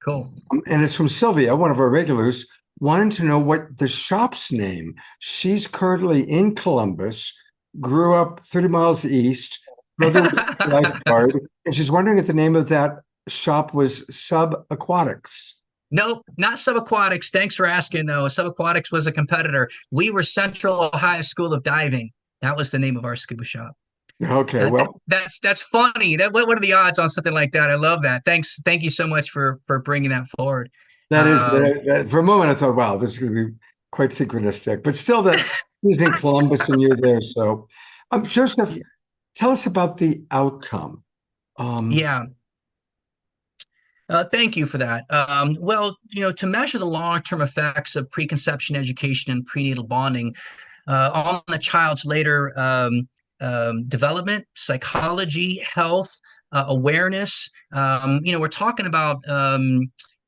Cool.
And it's from Sylvia, one of our regulars, wanting to know what the shop's name. She's currently in Columbus, grew up 30 miles east, brother was a lifeguard, and she's wondering if the name of that shop was Subaquatics.
Nope, not Subaquatics. Thanks for asking, though. Subaquatics was a competitor. We were Central Ohio School of Diving. That was the name of our scuba shop.
Okay, well,
That's funny. What are the odds on something like that? I love that. Thanks. Thank you so much for bringing that forward.
that is for a moment I thought, wow, this is going to be quite synchronistic, but still that he's in Columbus and you're there. So Joseph, tell us about the outcome.
Yeah. Thank you for that. Well, to measure the long-term effects of preconception education and prenatal bonding on the child's later development, psychology, health, awareness, we're talking about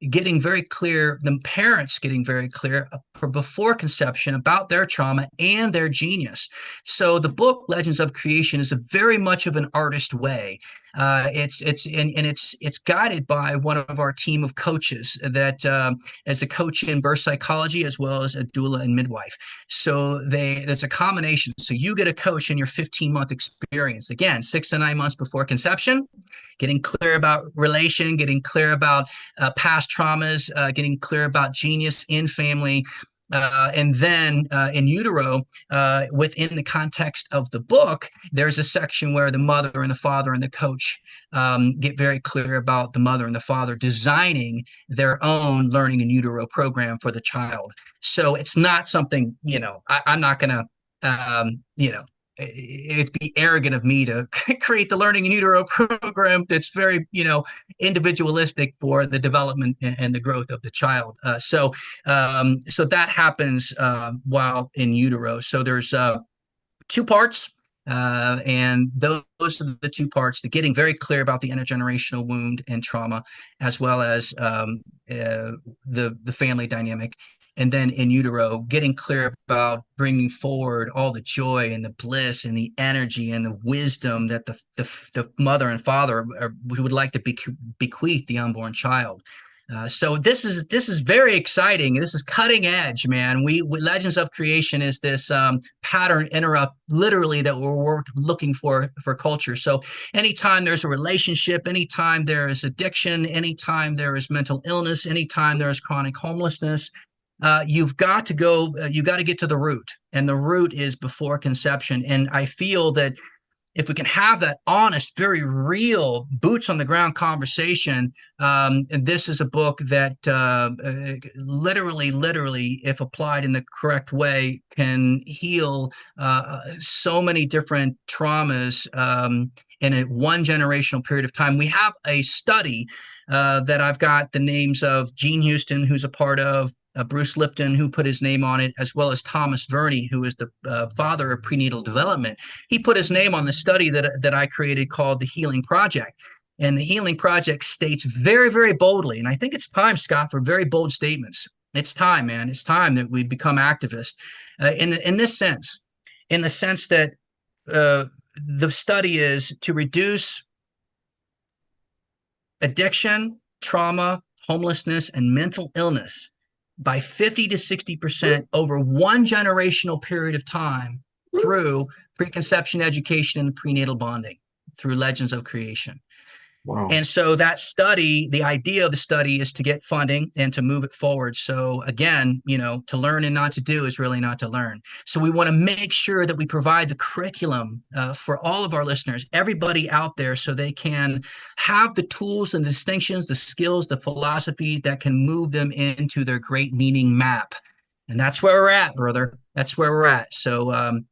getting very clear, the parents getting very clear for before conception about their trauma and their genius. So the book Legends of Creation is a very much of an artist way. It's guided by one of our team of coaches that as a coach in birth psychology as well as a doula and midwife. So it's a combination. So you get a coach in your 15-month experience, again, 6 to 9 months before conception, getting clear about relation, getting clear about past traumas, getting clear about genius in family. And then in utero, within the context of the book, there's a section where the mother and the father and the coach get very clear about the mother and the father designing their own learning in utero program for the child. So it's not something, I'm not going to, it'd be arrogant of me to create the learning in utero program that's very, individualistic for the development and the growth of the child. So that happens while in utero. So there's 2 parts, and those are the 2 parts: the getting very clear about the intergenerational wound and trauma, as well as the family dynamic. And then in utero, getting clear about bringing forward all the joy and the bliss and the energy and the wisdom that the mother and father would like to bequeath the unborn child. So this is very exciting. This is cutting edge, man. We Legends of Creation is this pattern interrupt, literally, that we're looking for culture. So anytime there's a relationship, anytime there is addiction, anytime there is mental illness, anytime there is chronic homelessness, you've got to get to the root, and the root is before conception. And I feel that if we can have that honest, very real, boots on the ground conversation, and this is a book that literally, if applied in the correct way, can heal so many different traumas in a one generational period of time. We have a study that I've got the names of Gene Houston, who's a part of, Bruce Lipton, who put his name on it, as well as Thomas Verney, who is the father of prenatal development. He put his name on the study that I created called the Healing Project. And the Healing Project states very, very boldly, and I think it's time, Scott, for very bold statements. It's time, man. It's time that we become activists in this sense, in the sense that the study is to reduce addiction, trauma, homelessness, and mental illness by 50 to 60% over one generational period of time through preconception education and prenatal bonding through Legends of Creation.
Wow.
And so that study, the idea of the study is to get funding and to move it forward. So again, to learn and not to do is really not to learn. So we want to make sure that we provide the curriculum for all of our listeners, everybody out there, so they can have the tools and distinctions, the skills, the philosophies that can move them into their great meaning map. And that's where we're at, brother. That's where we're at. So I'm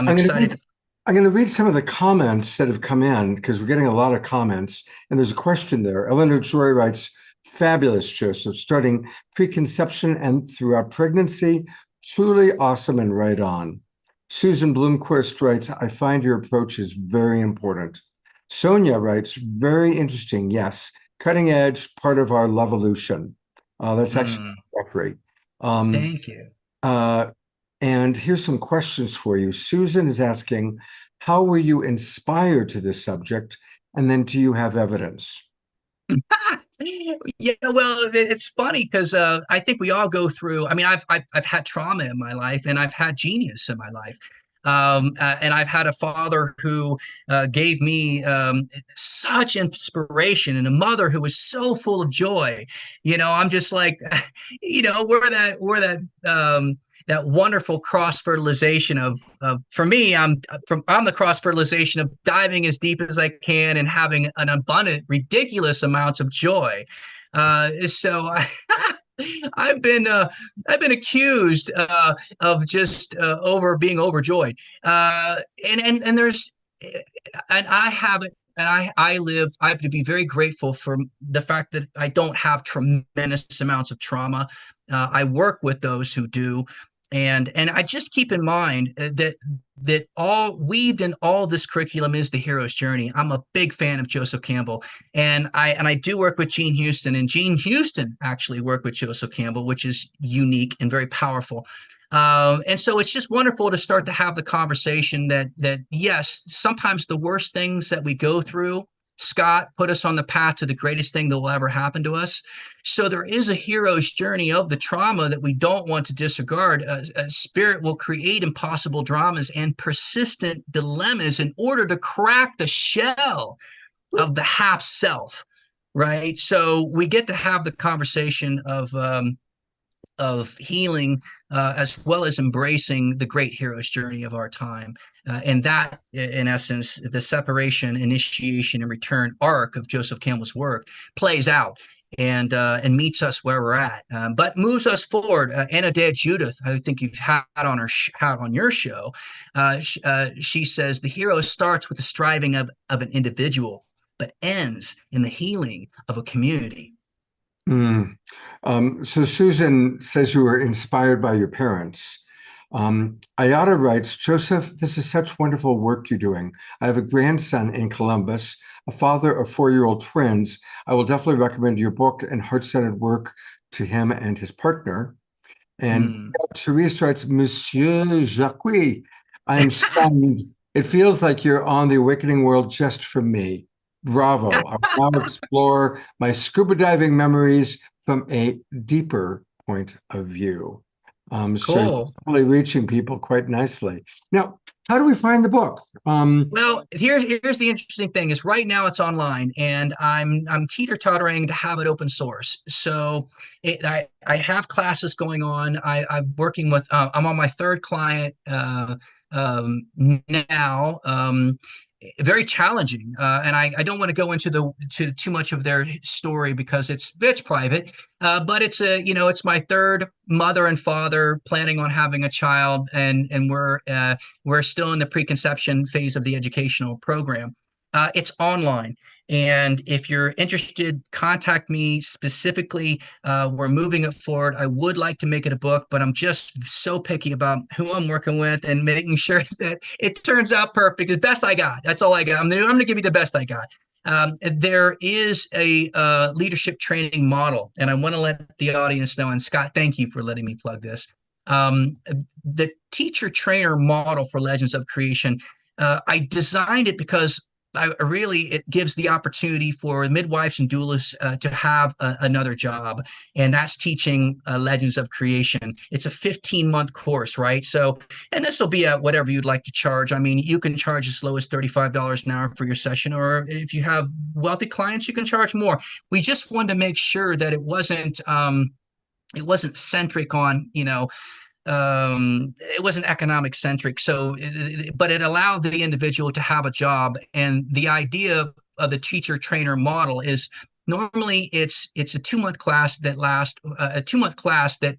excited.
I'm going to read some of the comments that have come in because we're getting a lot of comments. And there's a question there. Eleanor Joy writes, fabulous, Joseph, starting preconception and throughout pregnancy. Truly awesome and right on. Susan Bloomquist writes, I find your approach is very important. Sonia writes, very interesting. Yes, cutting edge, part of our Levolution. That's actually great.
Thank you.
And here's some questions for you. Susan is asking, how were you inspired to this subject? And then do you have evidence?
Yeah, well, it's funny because I think we all go through. I mean, I've had trauma in my life, and I've had genius in my life. And I've had a father who gave me such inspiration, and a mother who was so full of joy. I'm just like, that wonderful cross fertilization of for me, I'm the cross fertilization of diving as deep as I can and having an abundant, ridiculous amounts of joy. So I've been accused of just being overjoyed, and there's and I haven't. And I have to be very grateful for the fact that I don't have tremendous amounts of trauma. I work with those who do. And I just keep in mind that all weaved in all this curriculum is the hero's journey. I'm a big fan of Joseph Campbell, and I do work with Gene Houston, and Gene Houston actually worked with Joseph Campbell, which is unique and very powerful. And so it's just wonderful to start to have the conversation that yes, sometimes the worst things that we go through, Scott, put us on the path to the greatest thing that will ever happen to us. So there is a hero's journey of the trauma that we don't want to disregard. A spirit will create impossible dramas and persistent dilemmas in order to crack the shell of the half self, right? So we get to have the conversation of healing as well as embracing the great hero's journey of our time. And that, in essence, the separation, initiation, and return arc of Joseph Campbell's work plays out and meets us where we're at, but moves us forward. Anna Dad Judith, I think you've had on your show, she says the hero starts with the striving of an individual, but ends in the healing of a community.
So Susan says you were inspired by your parents. Ayada writes, Joseph, this is such wonderful work you're doing. I have a grandson in Columbus, a father of 4-year-old twins. I will definitely recommend your book and heart-centered work to him and his partner. And Therese writes, Monsieur Jacques, I am stunned. It feels like you're on the awakening world just for me. Bravo. I'll now explore my scuba diving memories from a deeper point of view.
Cool.
So really reaching people quite nicely. Now, how do we find the book?
Well, here's the interesting thing is right now it's online, and I'm teeter-tottering to have it open source. So I have classes going on. I'm working with I'm on my third client now. Very challenging, and I don't want to go into to too much of their story because it's private. But it's it's my third mother and father planning on having a child, and we're still in the preconception phase of the educational program. It's online. And if you're interested, contact me specifically. We're moving it forward. I would like to make it a book, but I'm just so picky about who I'm working with and making sure that it turns out perfect. The best I got. That's all I got. I'm going to give you the best I got. There is a leadership training model, and I want to let the audience know, and Scott, thank you for letting me plug this. The teacher trainer model for Legends of Creation, I designed it because it gives the opportunity for midwives and doulas to have another job, and that's teaching Legends of Creation. It's a 15-month course, right? So, and this will be at whatever you'd like to charge. I mean, you can charge as low as $35 an hour for your session, or if you have wealthy clients, you can charge more. We just wanted to make sure that it wasn't centric on, it wasn't economic centric. So, but it allowed the individual to have a job. And the idea of the teacher trainer model is normally it's a 2-month class that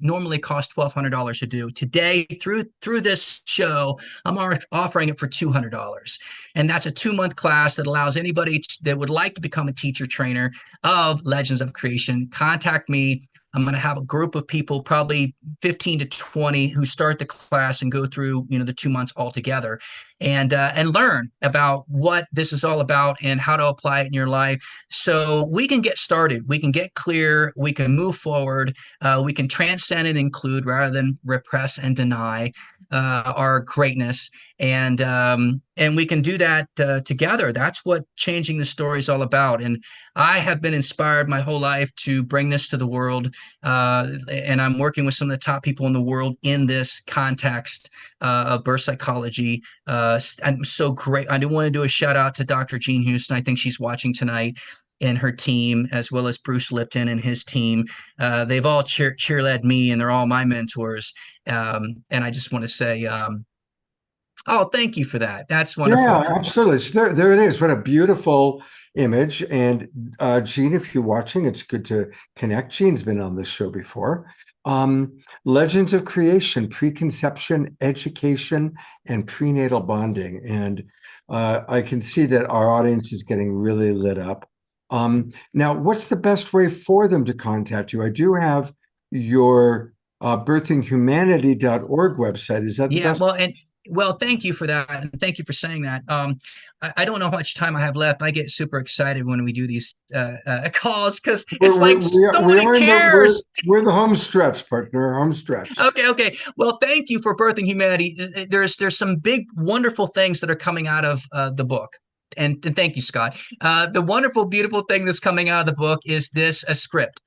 normally costs $1,200 to do. Today, through this show, I'm offering it for $200. And that's a 2-month class that allows anybody that would like to become a teacher trainer of Legends of Creation, contact me. I'm going to have a group of people, probably 15 to 20, who start the class and go through, the 2 months all together, and learn about what this is all about and how to apply it in your life. So we can get started. We can get clear. We can move forward. We can transcend and include rather than repress and deny our greatness. And we can do that together. That's what Changing the Story is all about. And I have been inspired my whole life to bring this to the world. And I'm working with some of the top people in the world in this context of birth psychology. I'm so great. I do want to do a shout out to Dr. Jean Houston. I think she's watching tonight, and her team, as well as Bruce Lipton and his team. They've all cheerled me, and they're all my mentors. And I just want to say, thank you for that. That's wonderful.
Yeah, absolutely. So there it is. What a beautiful image. And Jean, if you're watching, it's good to connect. Jean's been on this show before. Legends of Creation, Preconception, Education, and Prenatal Bonding. And I can see that our audience is getting really lit up. Now, what's the best way for them to contact you? I do have your birthinghumanity.org website. Is that the best?
Well, thank you for that. And thank you for saying that. I don't know how much time I have left. I get super excited when we do these calls because nobody cares.
We're the home stretch, partner. Home stretch.
Okay. Well, thank you for Birthing Humanity. There's some big, wonderful things that are coming out of the book. And thank you, Scott. The wonderful, beautiful thing that's coming out of the book is a script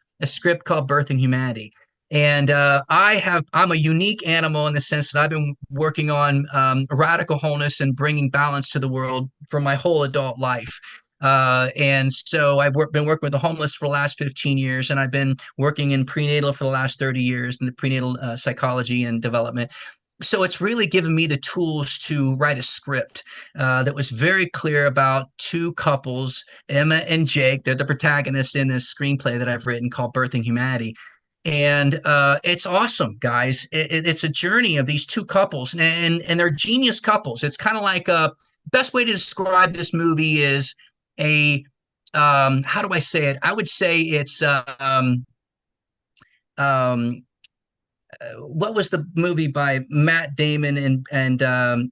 called Birthing Humanity. And I'm a unique animal in the sense that I've been working on radical wholeness and bringing balance to the world for my whole adult life. And so I've been working with the homeless for the last 15 years, and I've been working in prenatal for the last 30 years in the prenatal psychology and development. So it's really given me the tools to write a script that was very clear about two couples, Emma and Jake. They're the protagonists in this screenplay that I've written called Birthing Humanity. And it's awesome, guys. It's a journey of these two couples, and they're genius couples. It's kind of like best way to describe this movie is how do I say it? I would say it's what was the movie by Matt Damon and Ben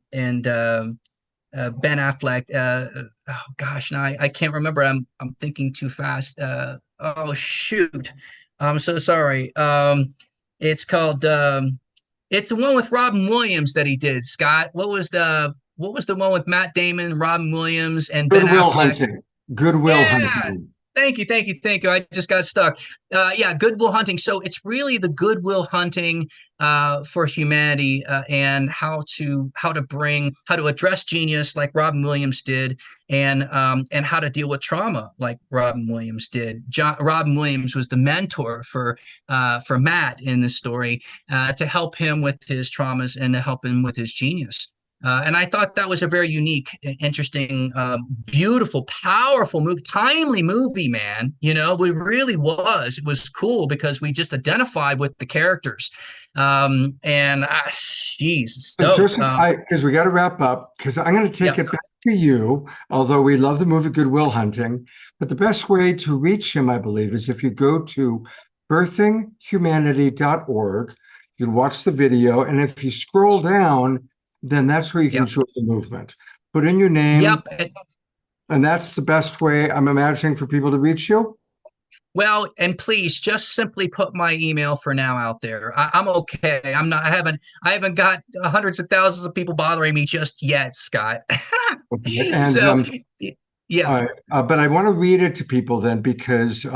Affleck? Oh gosh, now I can't remember. I'm thinking too fast. Oh shoot. I'm so sorry. It's called it's the one with Robin Williams that he did, Scott. What was the one with Matt Damon, Robin Williams, and Ben
Goodwill
Affleck?
Hunting. Goodwill Hunting.
Thank you. I just got stuck. Goodwill Hunting. So it's really the Goodwill Hunting for humanity, and how to address genius like Robin Williams did, and how to deal with trauma like Robin Williams did. Robin Williams was the mentor for Matt in this story, to help him with his traumas and to help him with his genius. And I thought that was a very unique, interesting, beautiful, powerful movie, timely movie, man. You know, it really was. It was cool because we just identified with the characters. And geez,
So
stoked.
Joseph, because we got to wrap up, because I'm going to take
Yes.
it back to you, although we love the movie Good Will Hunting. But the best way to reach him, I believe, is if you go to birthinghumanity.org, you can watch the video, and if you scroll down, then that's where you can
Yep.
join the movement. Put in your name,
Yep.
and that's the best way, I'm imagining, for people to reach you.
Well, and please just simply put my email for now out there. I'm okay. I'm not. I haven't got hundreds of thousands of people bothering me just yet, Scott.
Okay. And
So, yeah.
but I want to read it to people then, because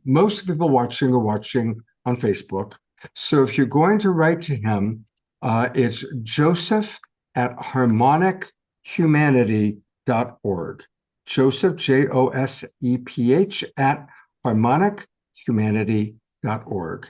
most people watching are watching on Facebook. So if you're going to write to him, it's Joseph at harmonichumanity.org. Joseph, Joseph at harmonichumanity.org.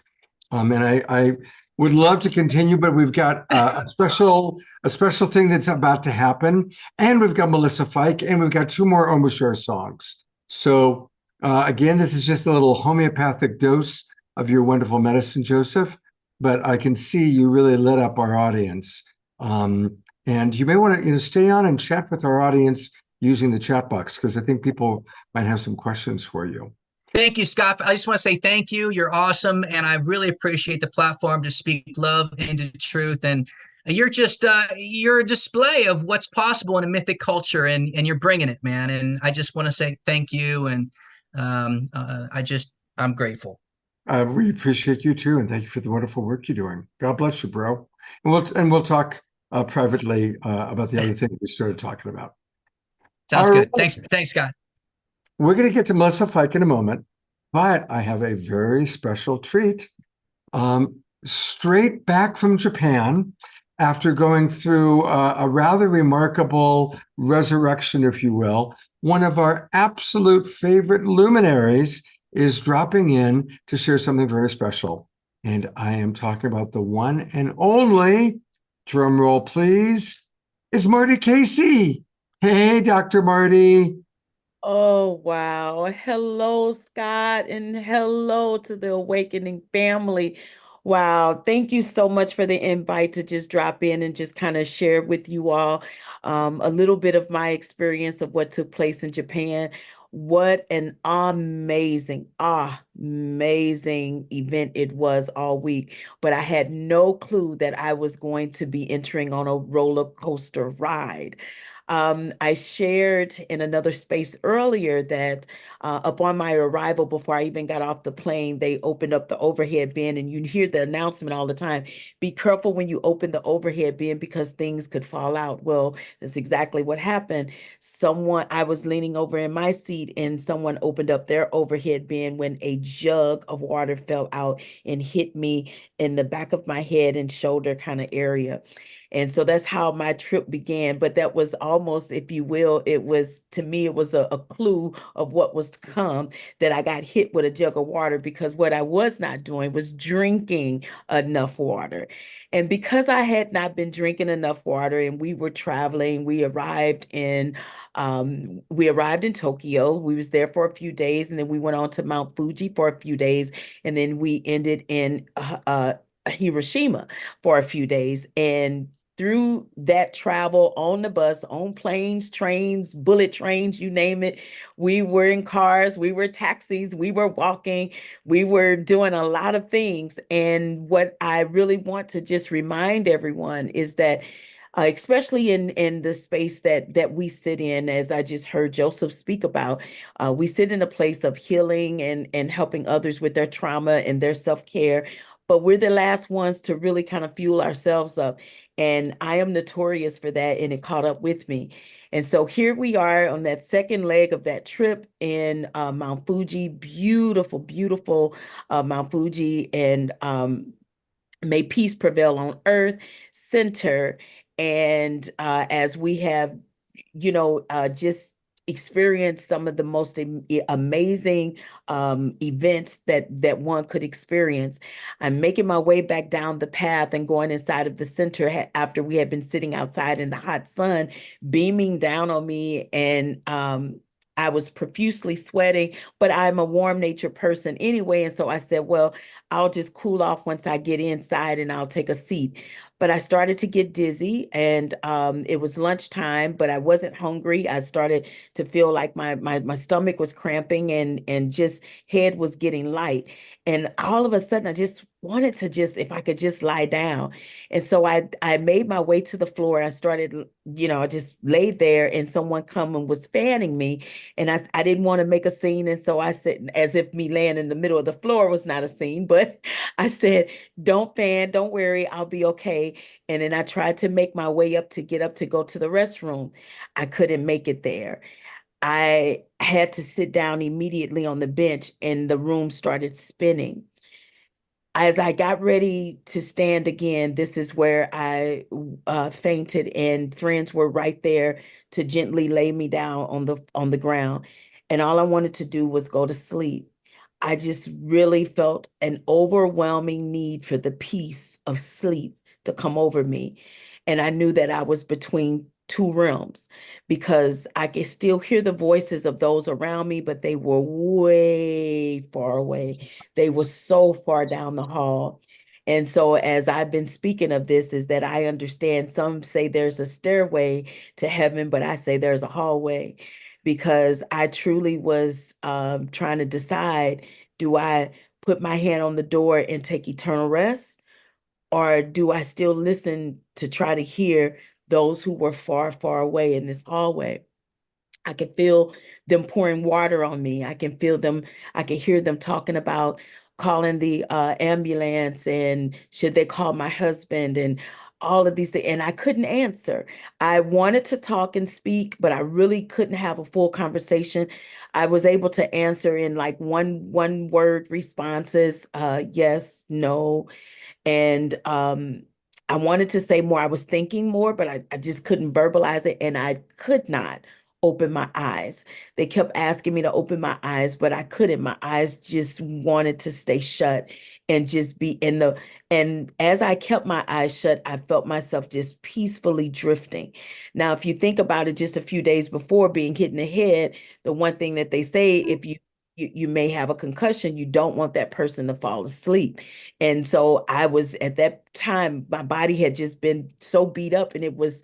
And I would love to continue, but we've got a special thing that's about to happen, and we've got Melissa Fike, and we've got 2 more Embouchure songs. So again, this is just a little homeopathic dose of your wonderful medicine, Joseph. But I can see you really lit up our audience, and you may want to stay on and chat with our audience using the chat box, because I think people might have some questions for you.
Thank you, Scott. I just want to say thank you. You're awesome. And I really appreciate the platform to speak love into truth. And you're just, you're a display of what's possible in a mythic culture, and you're bringing it, man. And I just want to say thank you. And I'm grateful.
We appreciate you too. And thank you for the wonderful work you're doing. God bless you, bro. And we'll talk privately about the other things we started talking about.
Sounds
All
good.
right.
Thanks, Scott.
We're going to get to Melissa Fike in a moment, but I have a very special treat. Straight back from Japan, after going through a rather remarkable resurrection, if you will, one of our absolute favorite luminaries is dropping in to share something very special. And I am talking about the one and only, drum roll please, is Marty Casey. Hey, Dr. Marty.
Oh, wow. Hello, Scott, and hello to the Awakening family. Wow. Thank you so much for the invite to just drop in and just kind of share with you all a little bit of my experience of what took place in Japan. What an amazing event it was all week. But I had no clue that I was going to be entering on a roller coaster ride. I shared in another space earlier that upon my arrival, before I even got off the plane, they opened up the overhead bin, and you hear the announcement all the time, be careful when you open the overhead bin because things could fall out. Well, that's exactly what happened. I was leaning over in my seat, and someone opened up their overhead bin when a jug of water fell out and hit me in the back of my head and shoulder kind of area. And so that's how my trip began. But that was almost, if you will, to me, it was a clue of what was to come, that I got hit with a jug of water, because what I was not doing was drinking enough water. And because I had not been drinking enough water, and we were traveling, we arrived in Tokyo. We was there for a few days, and then we went on to Mount Fuji for a few days, and then we ended in Hiroshima for a few days. And through that travel on the bus, on planes, trains, bullet trains, you name it, we were in cars, we were taxis, we were walking, we were doing a lot of things. And what I really want to just remind everyone is that especially in the space that we sit in, as I just heard Joseph speak about, we sit in a place of healing and helping others with their trauma and their self-care, but we're the last ones to really kind of fuel ourselves up. And I am notorious for that, and it caught up with me. And so here we are on that second leg of that trip in Mount Fuji, beautiful, beautiful Mount Fuji, and may peace prevail on earth center. And as we have, just experienced some of the most amazing events that one could experience. I'm making my way back down the path and going inside of the center after we had been sitting outside in the hot sun, beaming down on me, and I was profusely sweating, but I'm a warm nature person anyway. And so I said, well, I'll just cool off once I get inside and I'll take a seat. But I started to get dizzy, and it was lunchtime, but I wasn't hungry. I started to feel like my stomach was cramping, and just head was getting light. And all of a sudden, I just wanted to if I could just lie down. And so I made my way to the floor. I started, I just laid there, and someone come and was fanning me. And I didn't want to make a scene. And so I said, as if me laying in the middle of the floor was not a scene, but I said, don't fan, don't worry, I'll be okay. And then I tried to make my way up to get up to go to the restroom. I couldn't make it there. I had to sit down immediately on the bench, and the room started spinning. As I got ready to stand again, this is where I fainted, and friends were right there to gently lay me down on the ground. And all I wanted to do was go to sleep. I just really felt an overwhelming need for the peace of sleep to come over me. And I knew that I was between two realms, because I could still hear the voices of those around me, but they were way far away. They were so far down the hall. And so as I've been speaking of this, is that I understand some say there's a stairway to heaven, but I say there's a hallway, because I truly was trying to decide, do I put my hand on the door and take eternal rest? Or do I still listen to try to hear those who were far, far away in this hallway? I can feel them pouring water on me. I can hear them talking about calling the ambulance, and should they call my husband, and all of these things. And I couldn't answer. I wanted to talk and speak, but I really couldn't have a full conversation. I was able to answer in like one word responses, yes, no. And I wanted to say more. I was thinking more, but I just couldn't verbalize it. And I could not open my eyes. They kept asking me to open my eyes, but I couldn't. My eyes just wanted to stay shut and just be in the. And as I kept my eyes shut, I felt myself just peacefully drifting. Now, if you think about it, just a few days before being hit in the head, the one thing that they say, if you may have a concussion, you don't want that person to fall asleep. And so I was, at that time, my body had just been so beat up, and it was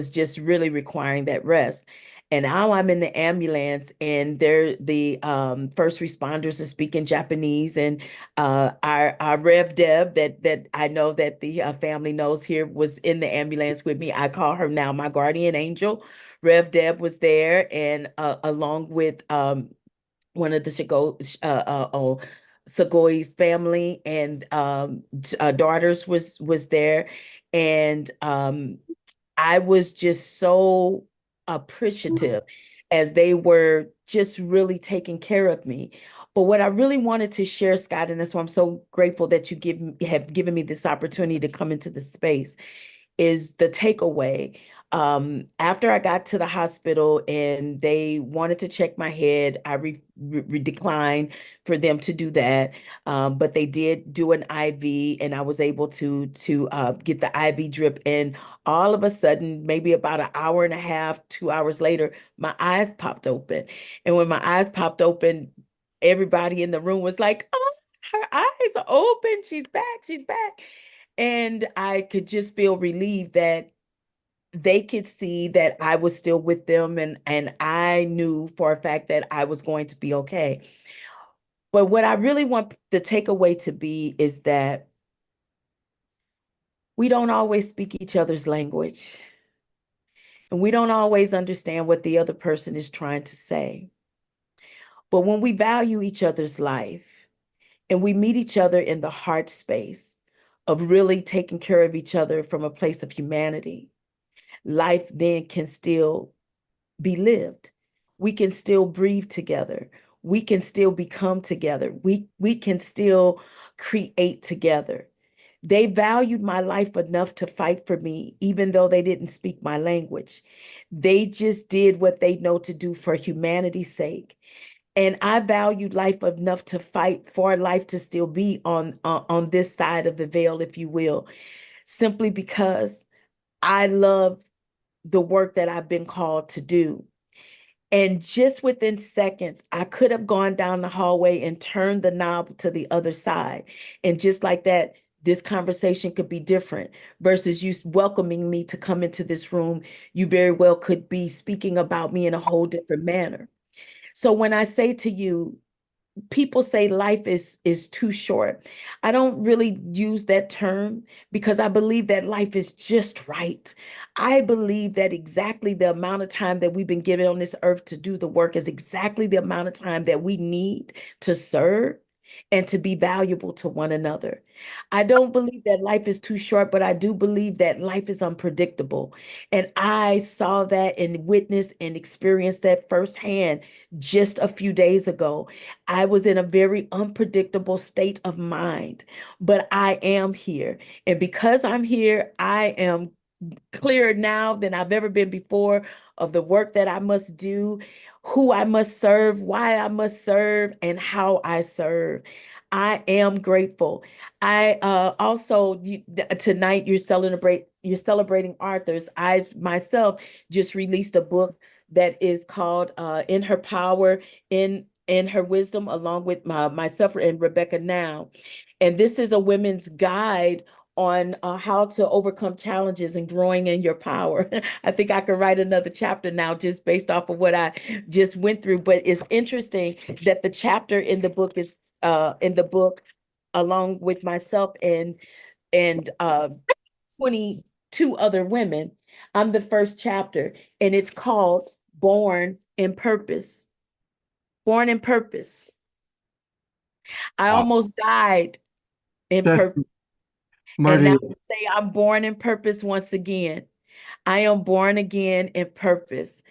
just really requiring that rest. And now I'm in the ambulance, and the first responders are speaking Japanese, and our Rev Deb that I know that the family knows here was in the ambulance with me. I call her now my guardian angel. Rev Deb was there, and along with one of the Segoy's family, and daughters was there. And I was just so appreciative as they were just really taking care of me. But what I really wanted to share, Scott, and that's why I'm so grateful that you have given me this opportunity to come into the space, is the takeaway. After I got to the hospital and they wanted to check my head, I declined for them to do that. But they did do an IV, and I was able to get the IV drip. And all of a sudden, maybe about an hour and a half, 2 hours later, my eyes popped open. And when my eyes popped open, everybody in the room was like, "Oh, her eyes are open. She's back. She's back." And I could just feel relieved that they could see that I was still with them, and I knew for a fact that I was going to be okay. But what I really want the takeaway to be is that we don't always speak each other's language, and we don't always understand what the other person is trying to say. But when we value each other's life, and we meet each other in the heart space of really taking care of each other from a place of humanity, life then can still be lived. We can still breathe together. We can still become together. We can still create together. They valued my life enough to fight for me, even though they didn't speak my language. They just did what they know to do for humanity's sake. And I valued life enough to fight for life to still be on this side of the veil, if you will, simply because I love the work that I've been called to do. And just within seconds, I could have gone down the hallway and turned the knob to the other side. And just like that, this conversation could be different versus you welcoming me to come into this room. You very well could be speaking about me in a whole different manner. So when I say to you, people say life is too short. I don't really use that term because I believe that life is just right. I believe that exactly the amount of time that we've been given on this earth to do the work is exactly the amount of time that we need to serve and to be valuable to one another. I don't believe that life is too short, but I do believe that life is unpredictable. And I saw that and witnessed and experienced that firsthand just a few days ago. I was in a very unpredictable state of mind, but I am here. And because I'm here, I am clearer now than I've ever been before of the work that I must do, who I must serve, why I must serve, and how I serve. I am grateful. I also tonight you're celebrating authors. I myself just released a book that is called "In Her Power, in Her Wisdom," along with myself and Rebecca Now, and this is a women's guide on how to overcome challenges and growing in your power. I think I could write another chapter now just based off of what I just went through. But it's interesting that the chapter in the book is in the book along with myself and 22 other women. I'm the first chapter, and it's called Born in Purpose. Born in Purpose. I
Wow.
almost died in
That's
purpose. And now
Marty.
I say I'm born in purpose once again. I am born again in purpose.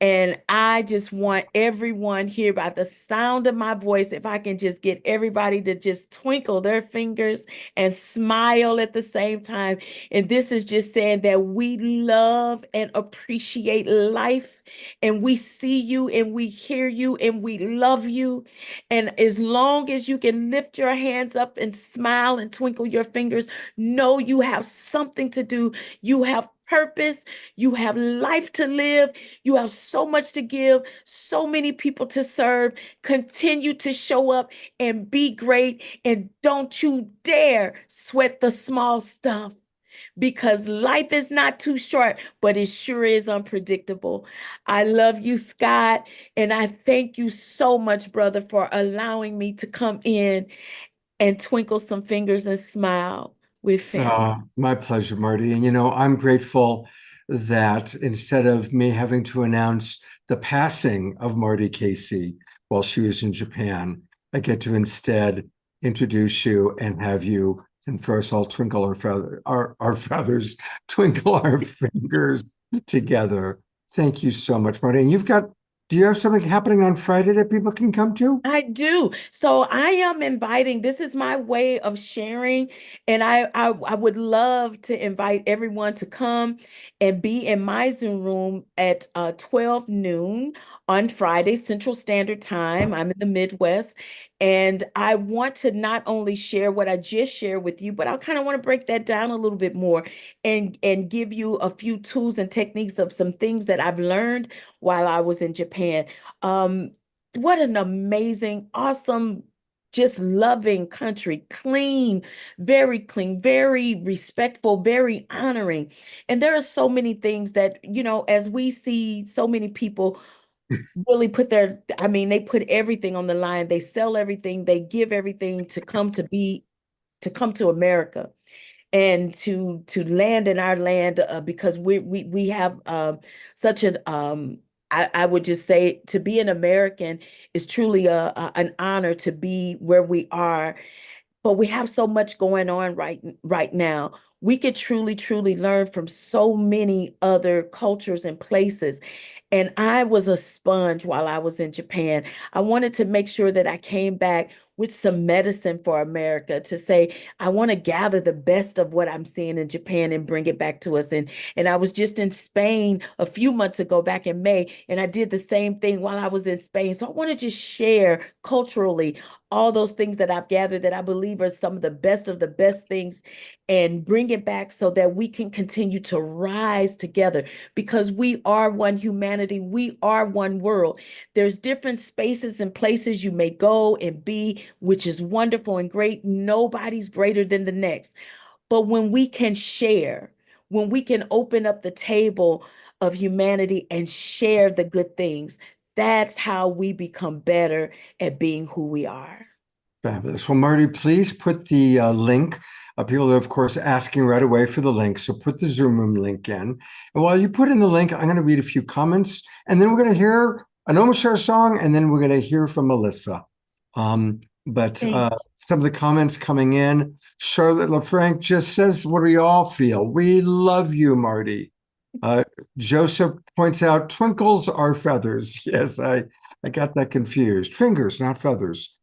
And I just want everyone here by the sound of my voice, if I can just get everybody to just twinkle their fingers and smile at the same time. And this is just saying that we love and appreciate life, and we see you and we hear you and we love you. And as long as you can lift your hands up and smile and twinkle your fingers, know you have something to do. You have purpose. You have life to live. You have so much to give, so many people to serve. Continue to show up and be great. And don't you dare sweat the small stuff, because life is not too short, but it sure is unpredictable. I love you, Scott. And I thank you so much, brother, for allowing me to come in and twinkle some fingers and smile with family.
My pleasure, Marty. And I'm grateful that instead of me having to announce the passing of Marty Casey while she was in Japan, I get to instead introduce you and have you, and for us all, twinkle our feathers, twinkle our fingers together. Thank you so much, Marty. And do you have something happening on Friday that people can come to?
I do. So I am inviting, this is my way of sharing, and I would love to invite everyone to come and be in my Zoom room at 12 noon on Friday, Central Standard Time. I'm in the Midwest, and I want to not only share what I just shared with you, but I kind of want to break that down a little bit more and give you a few tools and techniques of some things that I've learned while I was in Japan. What an amazing, awesome, just loving country. Clean, very respectful, very honoring. And there are so many things that, as we see so many people really they put everything on the line. They sell everything, they give everything to come to America and to land in our land, because we have such an I would just say to be an American is truly an honor to be where we are, but we have so much going on right now. We could truly learn from so many other cultures and places. And I was a sponge while I was in Japan. I wanted to make sure that I came back with some medicine for America to say, I want to gather the best of what I'm seeing in Japan and bring it back to us. And I was just in Spain a few months ago, back in May, and I did the same thing while I was in Spain. So I want to just share culturally all those things that I've gathered that I believe are some of the best things, and bring it back so that we can continue to rise together, because we are one humanity. We are one world. There's different spaces and places you may go and be, which is wonderful and great. Nobody's greater than the next. But when we can share, when we can open up the table of humanity and share the good things, that's how we become better at being who we are.
Fabulous. Well, Marty, please put the link. People are, of course, asking right away for the link. So put the Zoom room link in. And while you put in the link, I'm going to read a few comments, and then we're going to hear an Omashar song, and then we're going to hear from Melissa. But some of the comments coming in, Charlotte LaFranc just says, what do you all feel? We love you, Marty. Joseph points out, twinkles are feathers. Yes, I got that confused. Fingers, not feathers.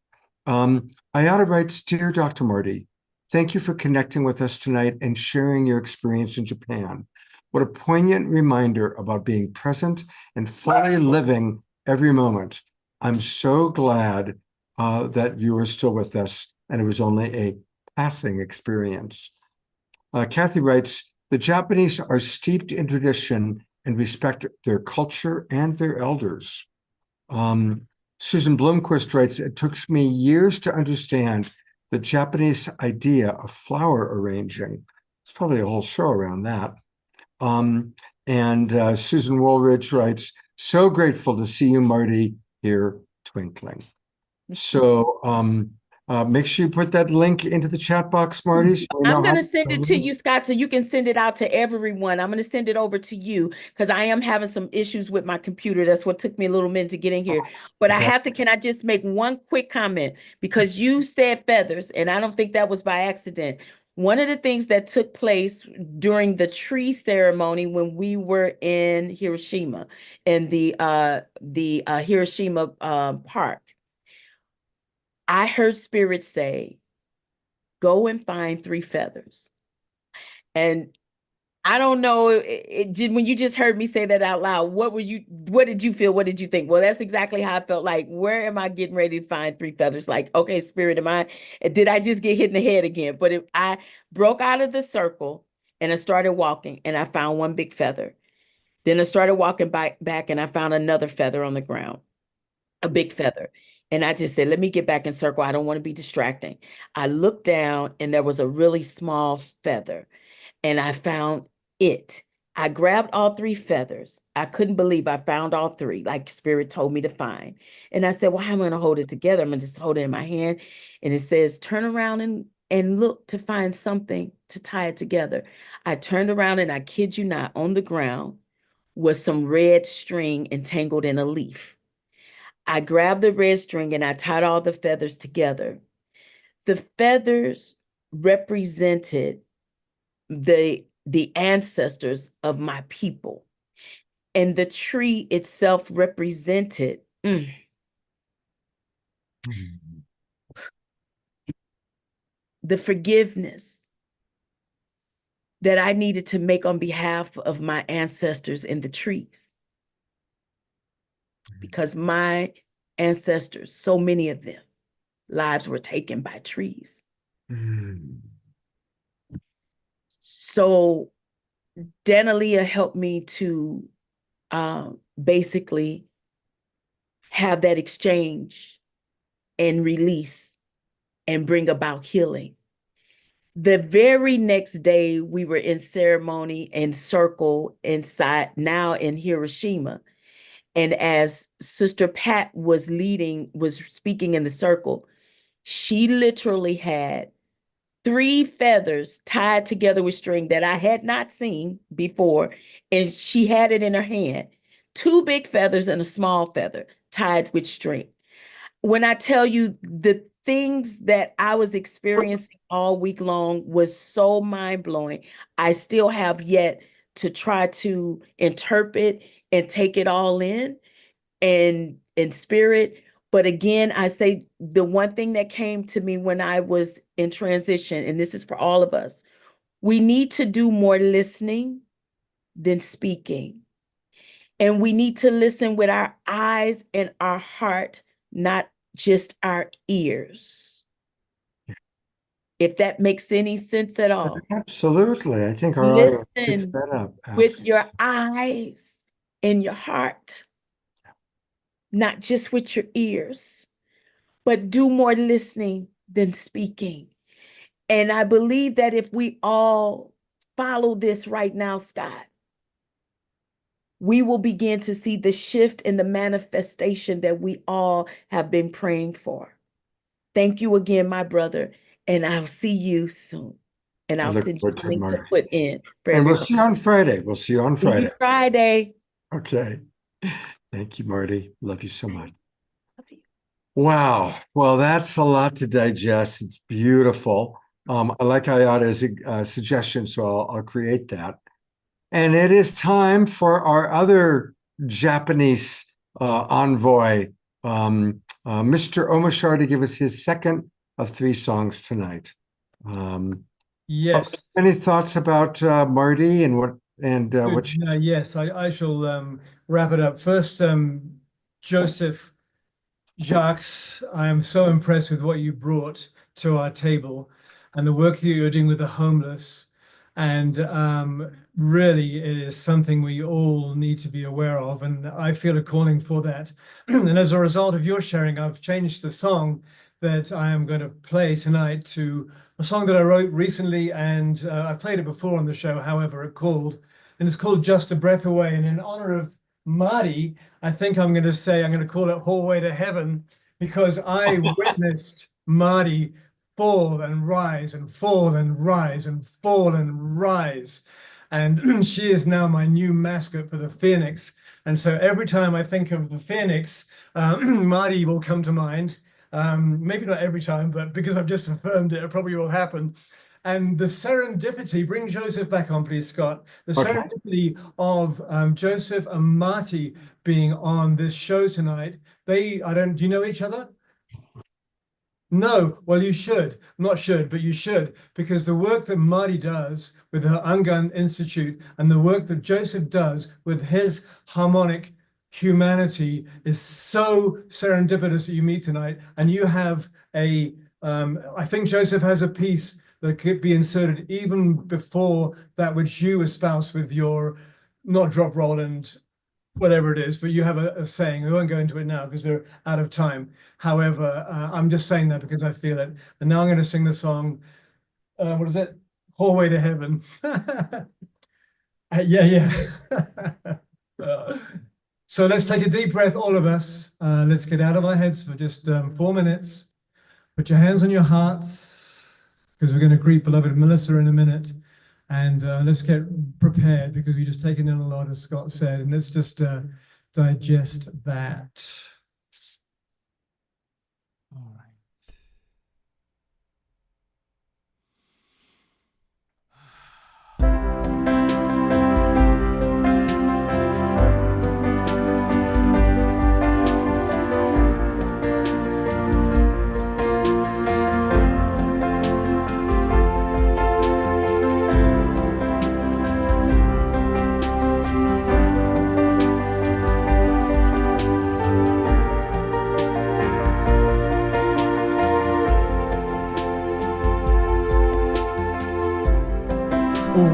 Ayana writes, Dear Dr. Marty, thank you for connecting with us tonight and sharing your experience in Japan. What a poignant reminder about being present and fully living every moment. I'm so glad that you are still with us, and it was only a passing experience. Kathy writes, the Japanese are steeped in tradition and respect their culture and their elders. Susan Blomquist writes, it took me years to understand the Japanese idea of flower arranging. It's probably a whole show around that. Susan Woolridge writes, so grateful to see you, Marty, here twinkling. So make sure you put that link into the chat box, Marty. So
I'm going to send it to you, Scott, so you can send it out to everyone. I'm going to send it over to you because I am having some issues with my computer. That's what took me a little minute to get in here. But okay. Can I just make one quick comment? Because you said feathers, and I don't think that was by accident. One of the things that took place during the tree ceremony when we were in Hiroshima, in the Hiroshima park, I heard Spirit say, go and find 3 feathers. And I don't know, when you just heard me say that out loud, what did you feel? What did you think? Well, that's exactly how I felt. Like, where am I getting ready to find 3 feathers? Like, okay, Spirit, did I just get hit in the head again? But I broke out of the circle and I started walking and I found 1 big feather. Then I started walking back and I found another feather on the ground, a big feather. And I just said, let me get back in circle. I don't want to be distracting. I looked down and there was a really small feather and I found it. I grabbed all 3 feathers. I couldn't believe I found all 3, like Spirit told me to find. And I said, well, how am I going to hold it together? I'm going to just hold it in my hand. And it says, turn around and look to find something to tie it together. I turned around and I kid you not, on the ground was some red string entangled in a leaf. I grabbed the red string and I tied all the feathers together. The feathers represented the ancestors of my people. And the tree itself represented the forgiveness that I needed to make on behalf of my ancestors in the trees. Because my ancestors, so many of them, lives were taken by trees. So Danalia helped me to basically have that exchange and release and bring about healing. The very next day, we were in ceremony and circle inside, now in Hiroshima. And as Sister Pat was speaking in the circle, she literally had 3 feathers tied together with string that I had not seen before. And she had it in her hand, 2 big feathers and a small feather tied with string. When I tell you the things that I was experiencing all week long was so mind-blowing, I still have yet to try to interpret and take it all in Spirit. But again, I say the one thing that came to me when I was in transition, and this is for all of us, we need to do more listening than speaking. And we need to listen with our eyes and our heart, not just our ears. If that makes any sense at all.
Absolutely. I think our audience picks
Listen
that up.
with your eyes and your heart, not just with your ears, but do more listening than speaking. And I believe that if we all follow this right now, Scott, we will begin to see the shift in the manifestation that we all have been praying for. Thank you again, my brother, and I'll see you soon. And I'll
look
send you
forward
a
to it,
link to
Marty.
put in for
And we'll
everybody.
see you on Friday. We'll see you on
See you
Friday.
Friday.
Okay. Thank you, Marty. Love you so much.
Love you.
Wow. Well, that's a lot to digest. It's beautiful. I like Ayada's suggestion, so I'll create that. And it is time for our other Japanese envoy, Mr. Omashar, to give us his second of 3 songs tonight.
Yes.
Any thoughts about Marty and what
Good.
she's
Yes, I shall wrap it up. First, Joseph Jacques, I am so impressed with what you brought to our table and the work that you're doing with the homeless. And really, it is something we all need to be aware of. And I feel a calling for that. And as a result of your sharing, I've changed the song that I am going to play tonight to a song that I wrote recently. And I played it before on the show, however, it's called Just a Breath Away. And in honor of Marty, I think I'm going to call it Hallway to Heaven, because I witnessed Marty fall and rise and fall and rise and fall and rise. And she is now my new mascot for the Phoenix. And so every time I think of the Phoenix, Marty will come to mind. Maybe not every time, but because I've just affirmed it, it probably will happen. And the serendipity, bring Joseph back on, please, Scott. The serendipity of Joseph and Marty being on this show tonight. Do you know each other? No, well, you should. Not should, but you should, because the work that Marty does with her Angan Institute and the work that Joseph does with his harmonic humanity is so serendipitous that you meet tonight. And you have I think Joseph has a piece that could be inserted even before that which you espouse with your, not drop roll and whatever it is, but you have a saying. We won't go into it now because we're out of time. However, I'm just saying that because I feel it. And now I'm going to sing the song, what is it? Hallway to Heaven. Yeah. So let's take a deep breath, all of us. Let's get out of our heads for just 4 minutes. Put your hands on your hearts, because we're going to greet beloved Melissa in a minute. And let's get prepared, because we just taken in a lot, as Scott said, and let's just digest that. All right.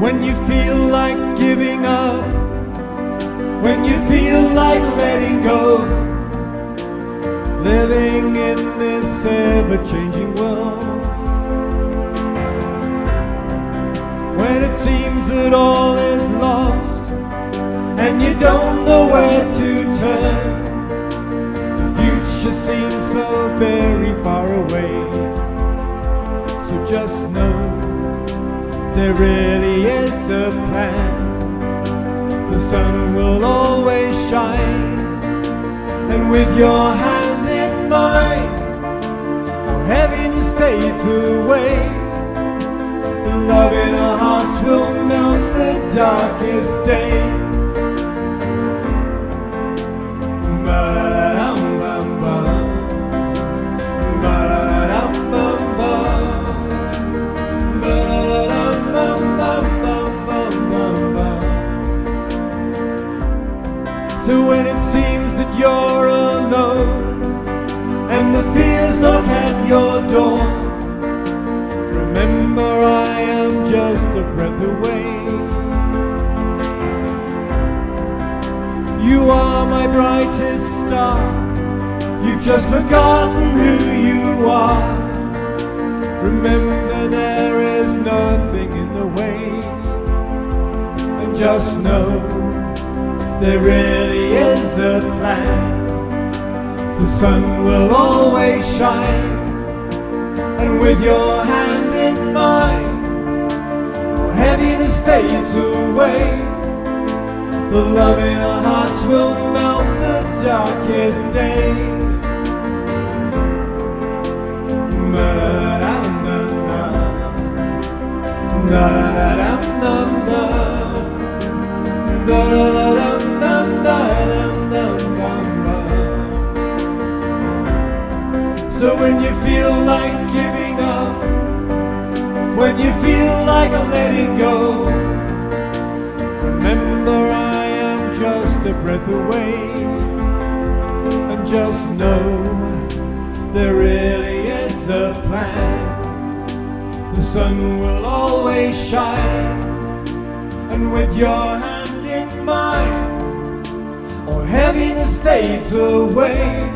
When you feel like giving up, when you feel like letting go, living in this ever-changing world, when it seems that all is lost and you don't know where to turn, the future seems so very far away. So just know there really is a plan. The sun will always shine, and with your hand in mine, our heaviness fades away. The love in our hearts will melt the darkest day. Ba-da-dum-bum-bum.
So when it seems that you're alone and the fears knock at your door, remember I am just a breath away. You are my brightest star. You've just forgotten who you are. Remember there is nothing in the way. And just know there really is a plan. The sun will always shine, and with your hand in mine, all heaviness fades away. The love in our hearts will melt the darkest day. So when you feel like giving up, when you feel like letting go, remember I am just a breath away. And just know there really is a plan. The sun will always shine, and with your hand in mine, all heaviness fades away.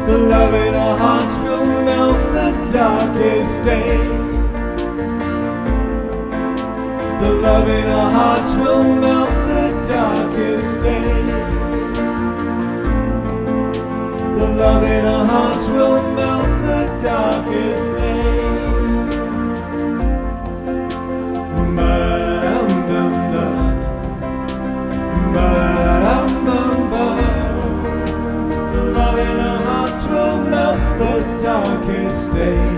The love in our hearts will melt the darkest day. The love in our hearts will melt the darkest day. The love in our hearts will melt the darkest day. The love in our hearts will melt the darkest day.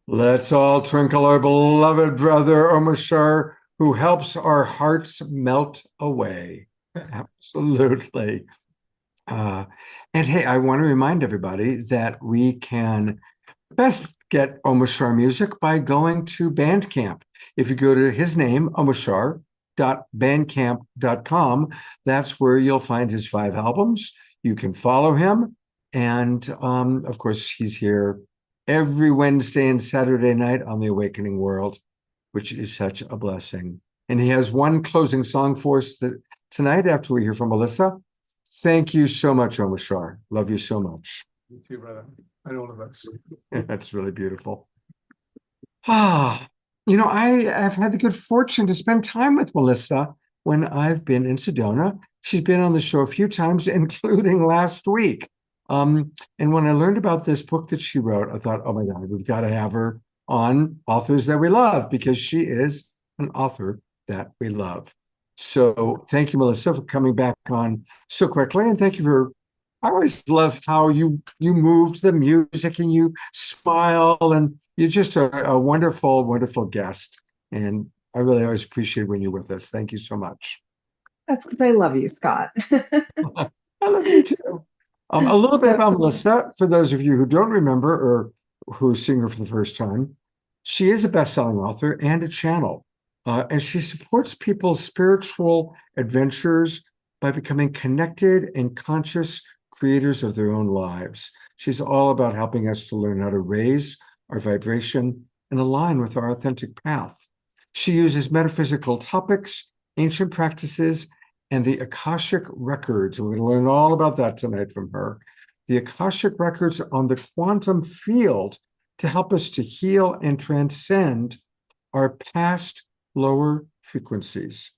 Let's all twinkle our beloved brother Omar Shah, who helps our hearts melt away. Absolutely. And hey, I want to remind everybody that we can best get Omar Shah music by going to Bandcamp. If you go to his name, omarshah.bandcamp.com, that's where you'll find his 5 albums. You can follow him. And of course, he's here every Wednesday and Saturday night on The Awakening World, which is such a blessing. And he has one closing song for us tonight after we hear from Melissa. Thank you so much, Omar Shah. Love you so much.
You too, brother, and all of us.
That's really beautiful. You know, I have had the good fortune to spend time with Melissa when I've been in Sedona. She's been on the show a few times, including last week. And when I learned about this book that she wrote, I thought, oh my God, we've got to have her on Authors That We Love, because she is an author that we love. So thank you, Melissa, for coming back on so quickly. And thank you for, I always love how you moved the music and you smile, and you're just a wonderful, wonderful guest. And I really always appreciate when you're with us. Thank you so much.
That's because I love you, Scott.
I love you too. A little bit about Melissa, for those of you who don't remember or who are seeing her for the first time. She is a best-selling author and a channel, and she supports people's spiritual adventures by becoming connected and conscious creators of their own lives. She's all about helping us to learn how to raise our vibration and align with our authentic path. She uses metaphysical topics, ancient practices, and the Akashic Records. We're going to learn all about that tonight from her. The Akashic Records on the quantum field to help us to heal and transcend our past lower frequencies.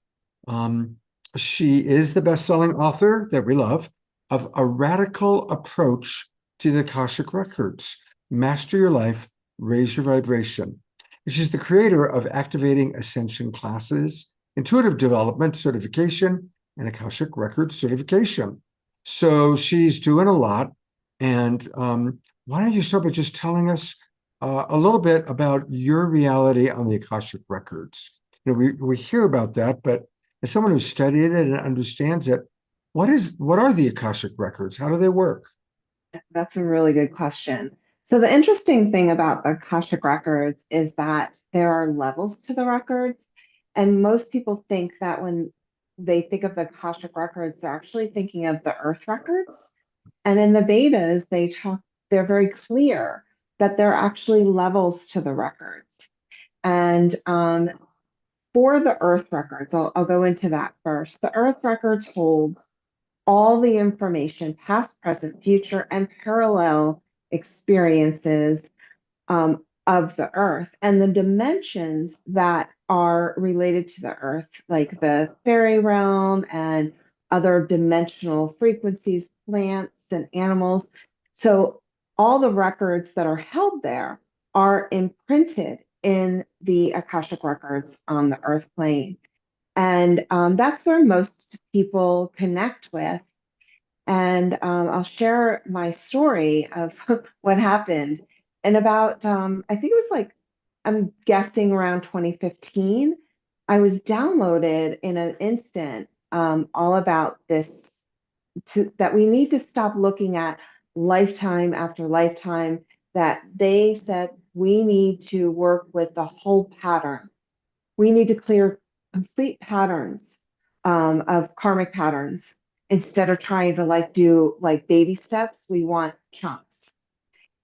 She is the best-selling author that we love of A Radical Approach to the Akashic Records. Master Your Life, Raise Your Vibration. She's the creator of Activating Ascension Classes, Intuitive Development Certification, and Akashic Records Certification. So she's doing a lot. And why don't you start by just telling us a little bit about your reality on the Akashic Records? You know, we hear about that, but as someone who's studied it and understands it, what are the Akashic Records? How do they work?
That's a really good question. So the interesting thing about the Akashic records is that there are levels to the records, and most people think that when they think of the Akashic records, they're actually thinking of the Earth records. And in the Vedas, they're very clear that there are actually levels to the records. And for the Earth records, I'll go into that first. The Earth records hold all the information, past, present, future, and parallel experiences of the Earth, and the dimensions that are related to the Earth, like the fairy realm and other dimensional frequencies, plants and animals. So all the records that are held there are imprinted in the Akashic records on the Earth plane. And that's where most people connect with. And I'll share my story of what happened. And about, I think it was like, I'm guessing around 2015, I was downloaded in an instant all about this, that we need to stop looking at lifetime after lifetime, that they said we need to work with the whole pattern. We need to clear complete patterns of karmic patterns instead of trying to like do like baby steps. We want chunks.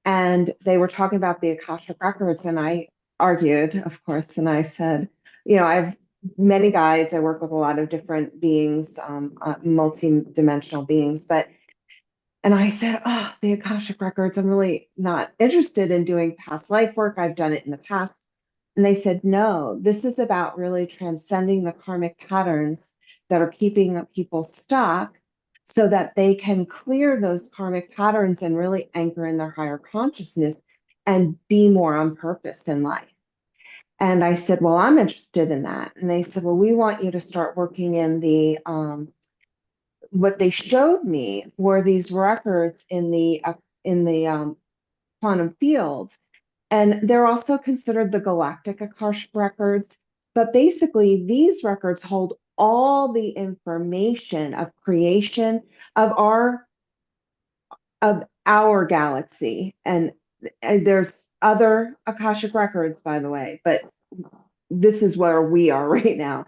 And they were talking about the Akashic records, and I argued, of course, and I said, you know, I've many guides. I work with a lot of different beings, multi-dimensional beings, and I said, oh, the Akashic records, I'm really not interested in doing past life work. I've done it in the past. And they said, no, this is about really transcending the karmic patterns that are keeping people stuck so that they can clear those karmic patterns and really anchor in their higher consciousness and be more on purpose in life. And I said, well, I'm interested in that. And they said, well, we want you to start working in the, what they showed me were these records in the quantum field. And they're also considered the galactic Akashic records. But basically, these records hold all the information of creation of our galaxy. And there's other Akashic records, by the way, but this is where we are right now.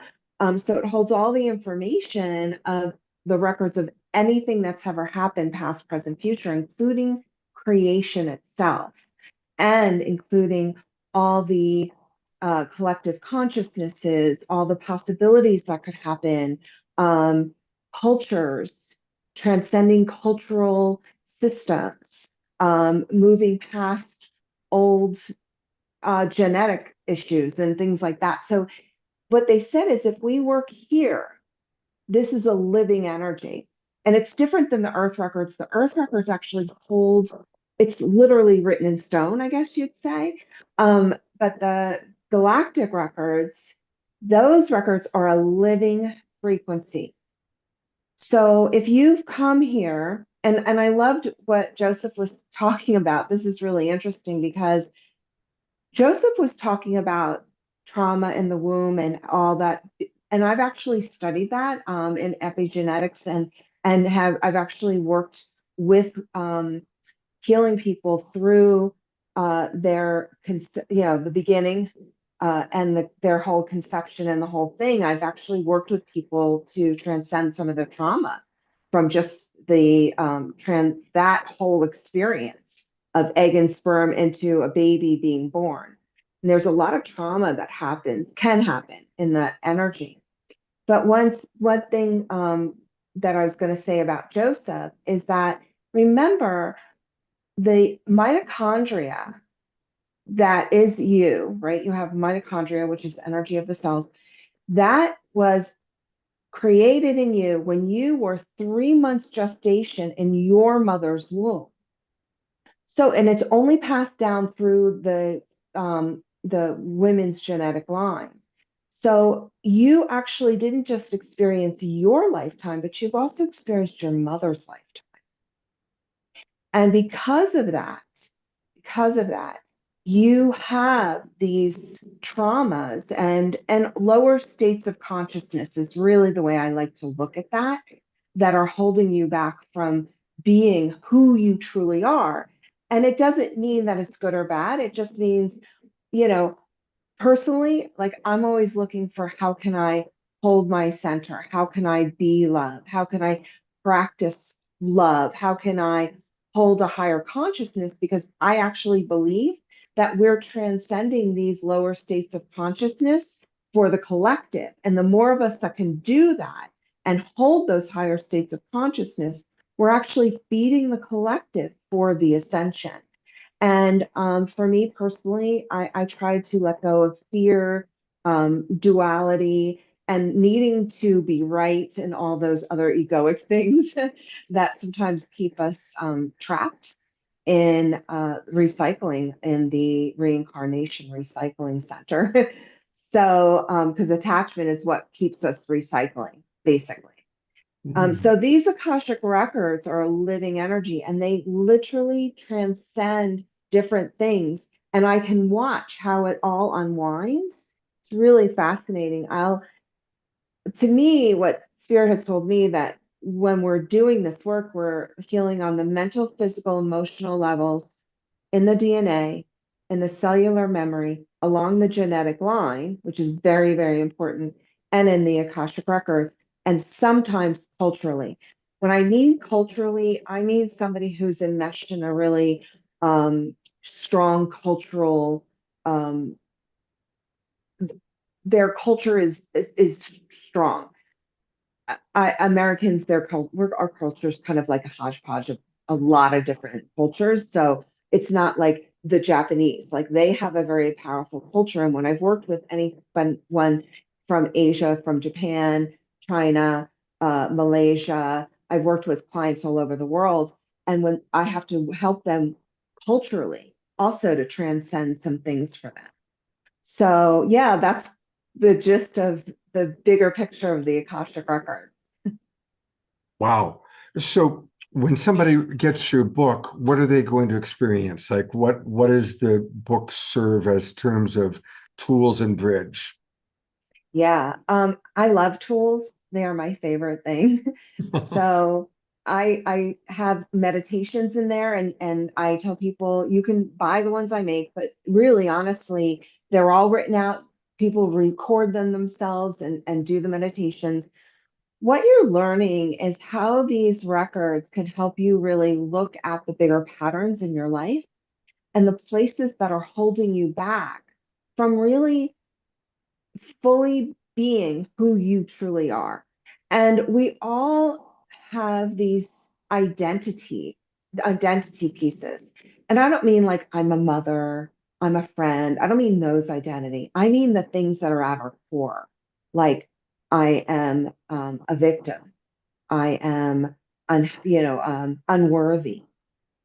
So it holds all the information of the records of anything that's ever happened, past, present, future, including creation itself, and including all the collective consciousnesses, all the possibilities that could happen, cultures, transcending cultural systems, moving past old genetic issues and things like that. So what they said is if we work here, this is a living energy. And it's different than the Earth records. The Earth records actually hold, it's literally written in stone, I guess you'd say. But the galactic records, those records are a living frequency. So if you've come here, and I loved what Joseph was talking about. This is really interesting because Joseph was talking about trauma in the womb and all that. And I've actually studied that in epigenetics, and I've actually worked with healing people through the beginning and their whole conception and the whole thing. I've actually worked with people to transcend some of their trauma from just the that whole experience of egg and sperm into a baby being born. And there's a lot of trauma that can happen in that energy. But one thing that I was going to say about Joseph is that, remember, the mitochondria that is you, right? You have mitochondria, which is the energy of the cells. That was created in you when you were 3 months gestation in your mother's womb. So, and it's only passed down through the women's genetic line. So you actually didn't just experience your lifetime, but you've also experienced your mother's lifetime. And because of that, you have these traumas and lower states of consciousness is really the way I like to look at that are holding you back from being who you truly are. And it doesn't mean that it's good or bad. It just means, you know, personally, like I'm always looking for how can I hold my center? How can I be love? How can I practice love? How can I hold a higher consciousness? Because I actually believe that we're transcending these lower states of consciousness for the collective. And the more of us that can do that and hold those higher states of consciousness, we're actually feeding the collective for the ascension. And for me personally, I try to let go of fear, duality, and needing to be right and all those other egoic things that sometimes keep us trapped in recycling in the reincarnation recycling center. So, because attachment is what keeps us recycling, basically. So these Akashic records are a living energy and they literally transcend different things. And I can watch how it all unwinds. It's really fascinating. To me, what Spirit has told me that when we're doing this work, we're healing on the mental, physical, emotional levels in the DNA, in the cellular memory, along the genetic line, which is very, very important, and in the Akashic records, and sometimes culturally. When I mean culturally, I mean somebody who's enmeshed in a really strong cultural their culture is strong. Americans, our culture is kind of like a hodgepodge of a lot of different cultures. So it's not like the Japanese, like they have a very powerful culture. And when I've worked with anyone from Asia, from Japan, China, Malaysia, I've worked with clients all over the world. And when I have to help them culturally, also to transcend some things for them. So yeah, that's the gist of the bigger picture of the Akashic record.
Wow. So when somebody gets your book, what are they going to experience? Like what does the book serve as terms of tools and bridge?
Yeah, I love tools. They are my favorite thing. So I have meditations in there and I tell people you can buy the ones I make, but really honestly, they're all written out. People record them themselves and do the meditations. What you're learning is how these records can help you really look at the bigger patterns in your life and the places that are holding you back from really fully being who you truly are. And we all have these identity pieces. And I don't mean like I'm a mother, I'm a friend. I don't mean those identity. I mean the things that are at our core. Like I am a victim. I am unworthy.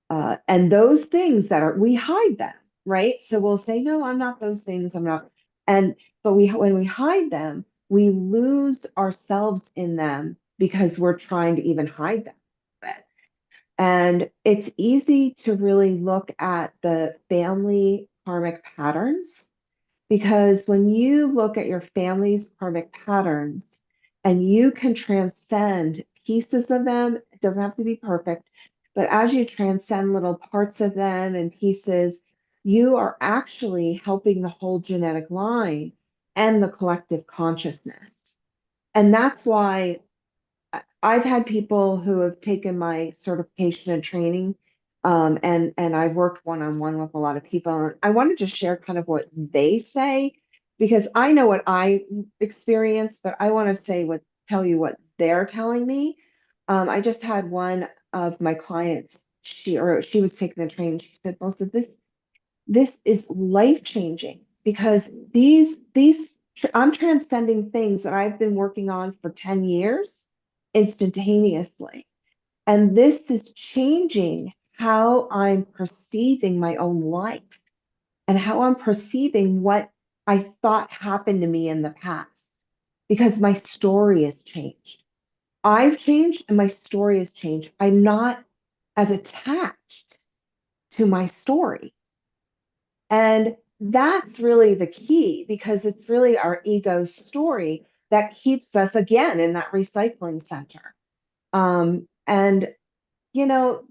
And those things that we hide them, right? So we'll say, no, I'm not those things. I'm not. And, but when we hide them, we lose ourselves in them because we're trying to even hide them. And it's easy to really look at the family karmic patterns because when you look at your family's karmic patterns and you can transcend pieces of them, it doesn't have to be perfect, but as you transcend little parts of them and pieces, you are actually helping the whole genetic line and the collective consciousness. And that's why I've had people who have taken my certification and training, and I've worked one-on-one with a lot of people. And I wanted to share kind of what they say because I know what I experienced, but I want to tell you what they're telling me. I just had one of my clients. She was taking the training. She said, "Melissa, this is life changing because I'm transcending things that I've been working on for 10 years instantaneously. And this is changing how I'm perceiving my own life and how I'm perceiving what I thought happened to me in the past because my story has changed. I've changed and my story has changed. I'm not as attached to my story. And that's really the key because it's really our ego's story that keeps us again in that recycling center. And, you know,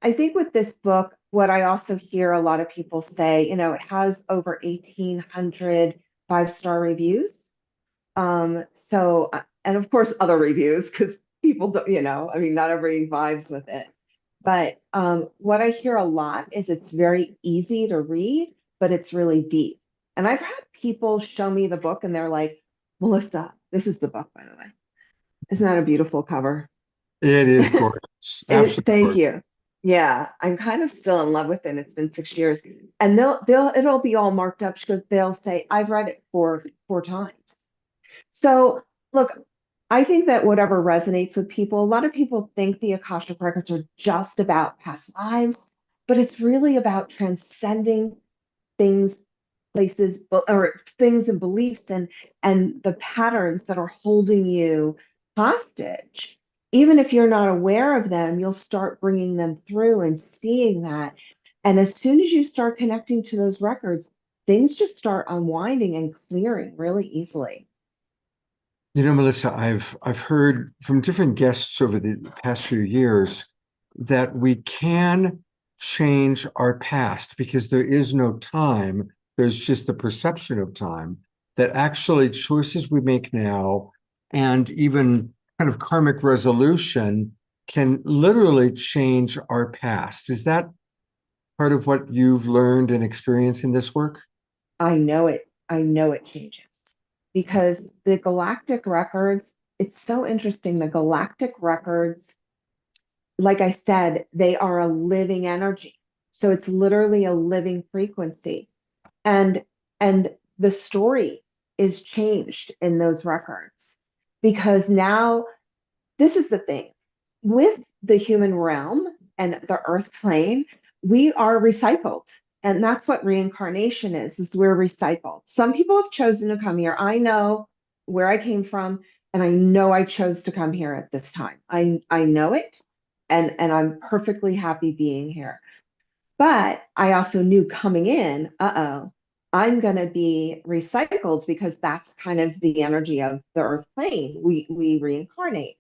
I think with this book, what I also hear a lot of people say, it has over 1,800 5-star reviews. And of course, other reviews, because people don't, I mean, not everybody vibes with it. But what I hear a lot is it's very easy to read, but it's really deep. And I've had people show me the book and they're like, Melissa, this is the book, by the way. Isn't that a beautiful cover?
It is gorgeous. Absolutely
Thank
gorgeous.
you. Yeah, I'm kind of still in love with it. It's been 6 years, and it'll be all marked up because they'll say I've read it four times. So look, I think that whatever resonates with people, a lot of people think the Akashic records are just about past lives, but it's really about transcending things, places, or things and beliefs and the patterns that are holding you hostage. Even if you're not aware of them, you'll start bringing them through and seeing that. And as soon as you start connecting to those records, things just start unwinding and clearing really easily.
Melissa, I've heard from different guests over the past few years that we can change our past because there is no time. There's just the perception of time, that actually choices we make now and even kind of karmic resolution can literally change our past. Is that part of what you've learned and experienced in this work?
I know it. I know it changes because the galactic records, it's so interesting. The galactic records, like I said, they are a living energy. So it's literally a living frequency. And the story is changed in those records because now this is the thing with the human realm and the earth plane, we are recycled. And that's what reincarnation is we're recycled. Some people have chosen to come here. I know where I came from, and I know I chose to come here at this time. I know it, and I'm perfectly happy being here. But I also knew coming in, I'm going to be recycled because that's kind of the energy of the earth plane. We reincarnate.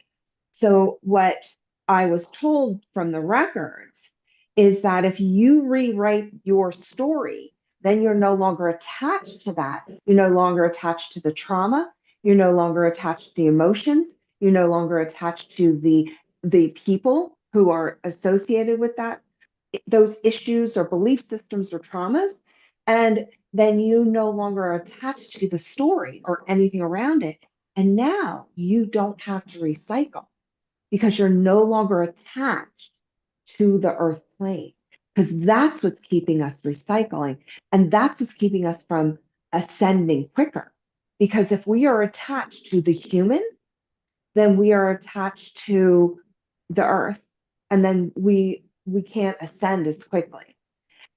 So what I was told from the records is that if you rewrite your story, then you're no longer attached to that. You're no longer attached to the trauma. You're no longer attached to the emotions. You're no longer attached to the people who are associated with those issues or belief systems or traumas. And then you no longer are attached to the story or anything around it. And now you don't have to recycle because you're no longer attached to the earth plane, because that's what's keeping us recycling. And that's what's keeping us from ascending quicker. Because if we are attached to the human, then we are attached to the earth. And then we can't ascend as quickly.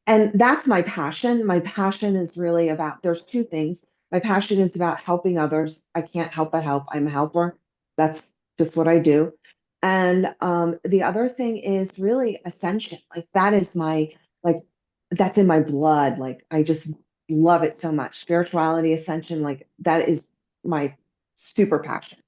And that's my passion. My passion is really about, there's two things. My passion is about helping others. I can't help but help. I'm a helper. That's just what I do. And the other thing is really ascension. Like that is that's in my blood. Like I just love it so much. Spirituality, ascension, like that is my super passion.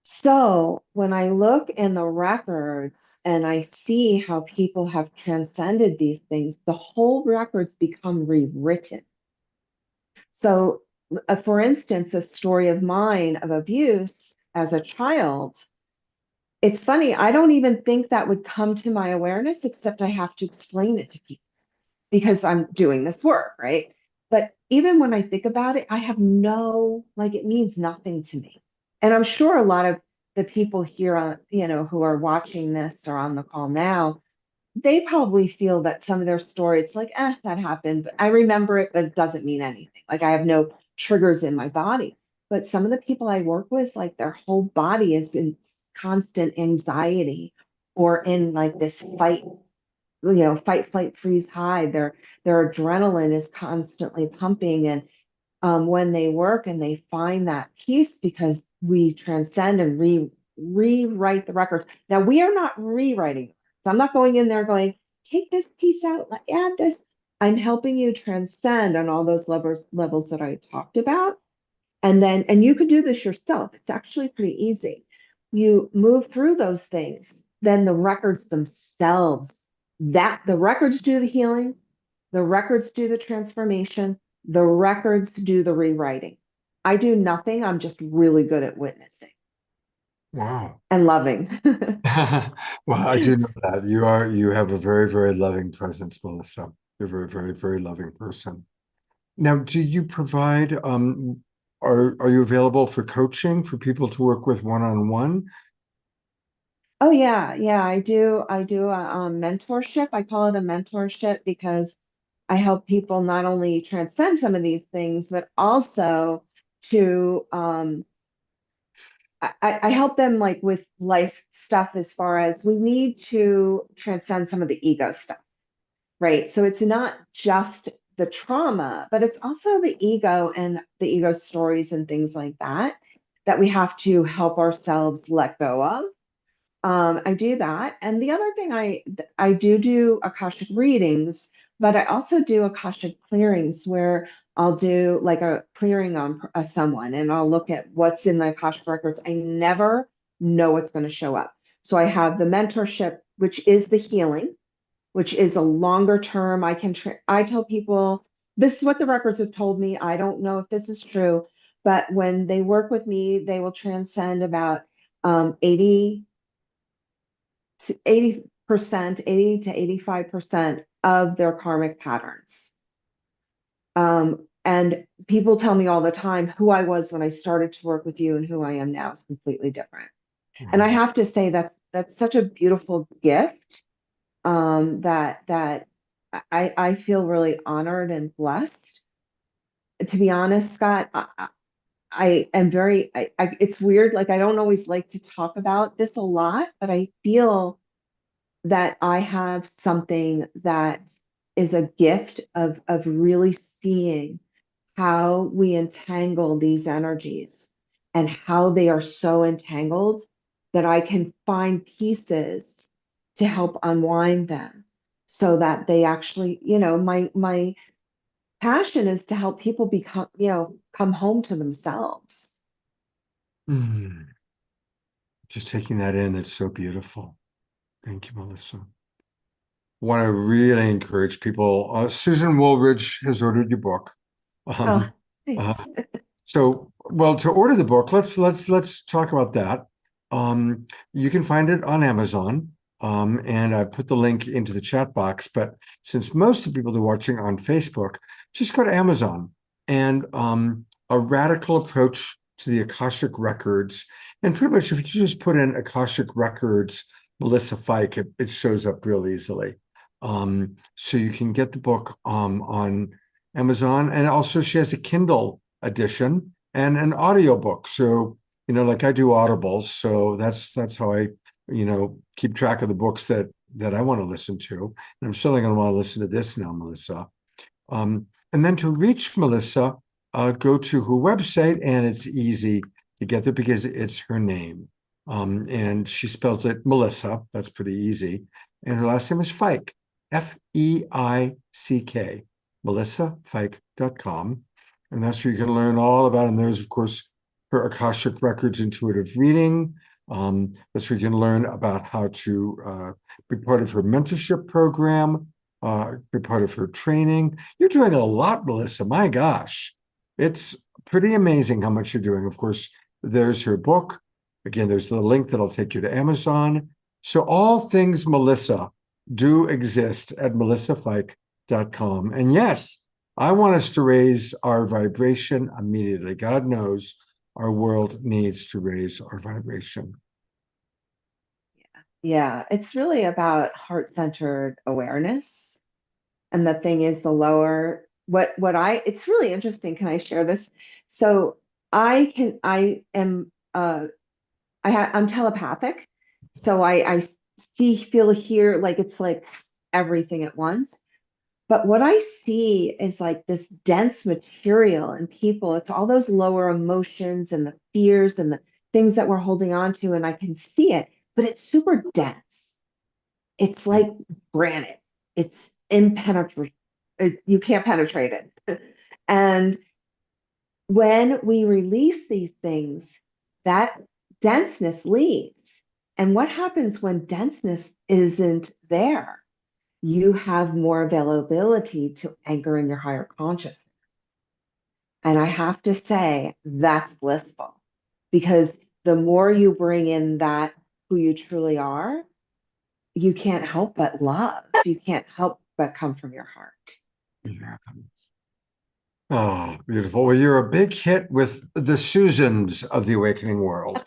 So when I look in the records and I see how people have transcended these things, the whole records become rewritten. So, for instance, a story of mine of abuse as a child, it's funny, I don't even think that would come to my awareness, except I have to explain it to people because I'm doing this work, right? But even when I think about it, I have it means nothing to me. And I'm sure a lot of the people here on, who are watching this or on the call now, they probably feel that some of their story, it's like, that happened, but I remember it, but it doesn't mean anything. Like I have no triggers in my body. But some of the people I work with, like their whole body is in constant anxiety or in like this fight, fight, flight, freeze, hide. Their adrenaline is constantly pumping. And when they work and they find that peace, because we transcend and rewrite the records. Now we are not rewriting. So I'm not going in there going, take this piece out, add this. I'm helping you transcend on all those levels that I talked about. And you could do this yourself. It's actually pretty easy. You move through those things, then the records themselves that the records do the healing, the records do the transformation, the records do the rewriting. I do nothing. I'm just really good at witnessing
Wow.
and loving.
Well, I do know that you have a very, very loving presence, Melissa. You're a very, very, very loving person. Now, do you provide are you available for coaching for people to work with one-on-one?
Oh yeah, yeah, I do. I do a mentorship. I call it a mentorship because I help people not only transcend some of these things, but also to I help them like with life stuff as far as we need to transcend some of the ego stuff, right? So it's not just the trauma, but it's also the ego and the ego stories and things like that that we have to help ourselves let go of. I do that. And the other thing I do Akashic readings, but I also do Akashic clearings where I'll do like a clearing on someone and I'll look at what's in the Akashic records. I never know what's going to show up. So I have the mentorship, which is the healing, which is a longer term. I tell people this is what the records have told me. I don't know if this is true, but when they work with me, they will transcend about 80 to 80%, 80 to 85% of their karmic patterns. And people tell me all the time who I was when I started to work with you and who I am now is completely different. And I have to say that's such a beautiful gift that I feel really honored and blessed. To be honest, Scott, I am very, it's weird. Like, I don't always like to talk about this a lot, but I feel that I have something that is a gift of really seeing how we entangle these energies and how they are so entangled that I can find pieces to help unwind them so that they actually, my passion is to help people become, come home to themselves.
Mm. Just taking that in, that's so beautiful. Thank you, Melissa. Want to really encourage people. Susan Woolridge has ordered your book.
Oh,
Uh,
thanks.
so, well, to order the book, let's talk about that. You can find it on Amazon, and I put the link into the chat box. But since most of the people that are watching on Facebook, just go to Amazon and a radical approach to the Akashic records. And pretty much, if you just put in Akashic records, Melissa Fike, it shows up real easily. So you can get the book on Amazon, and also she has a Kindle edition and an audiobook. So, like I do audibles, so that's how I, keep track of the books that I want to listen to. And I'm certainly going to want to listen to this now, Melissa. And then to reach Melissa, go to her website, and it's easy to get there because it's her name. And she spells it Melissa. That's pretty easy. And her last name is Fike, F-E-I-C-K, melissafike.com. And that's where you can learn all about. And there's, of course, her Akashic Records intuitive reading. That's where you can learn about how to be part of her mentorship program, be part of her training. You're doing a lot, Melissa. My gosh, it's pretty amazing how much you're doing. Of course, there's her book. Again, there's the link that'll take you to Amazon. So all things Melissa do exist at melissafike.com. And yes, I want us to raise our vibration immediately. God knows our world needs to raise our vibration.
Yeah, it's really about heart-centered awareness. And the thing is, the lower it's really interesting. Can I share this? So I'm telepathic. So I see, feel, hear, like it's like everything at once. But what I see is like this dense material in people. It's all those lower emotions and the fears and the things that we're holding on to. And I can see it, but it's super dense. It's like granite. It's impenetrable. You can't penetrate it. And when we release these things, that denseness leaves. And what happens when denseness isn't there? you have more availability to anchor in your higher consciousness. And I have to say, that's blissful because the more you bring in that who you truly are, you can't help but love. You can't help but come from your heart.
Yeah. Oh, beautiful. Well, you're a big hit with the Susans of the awakening world.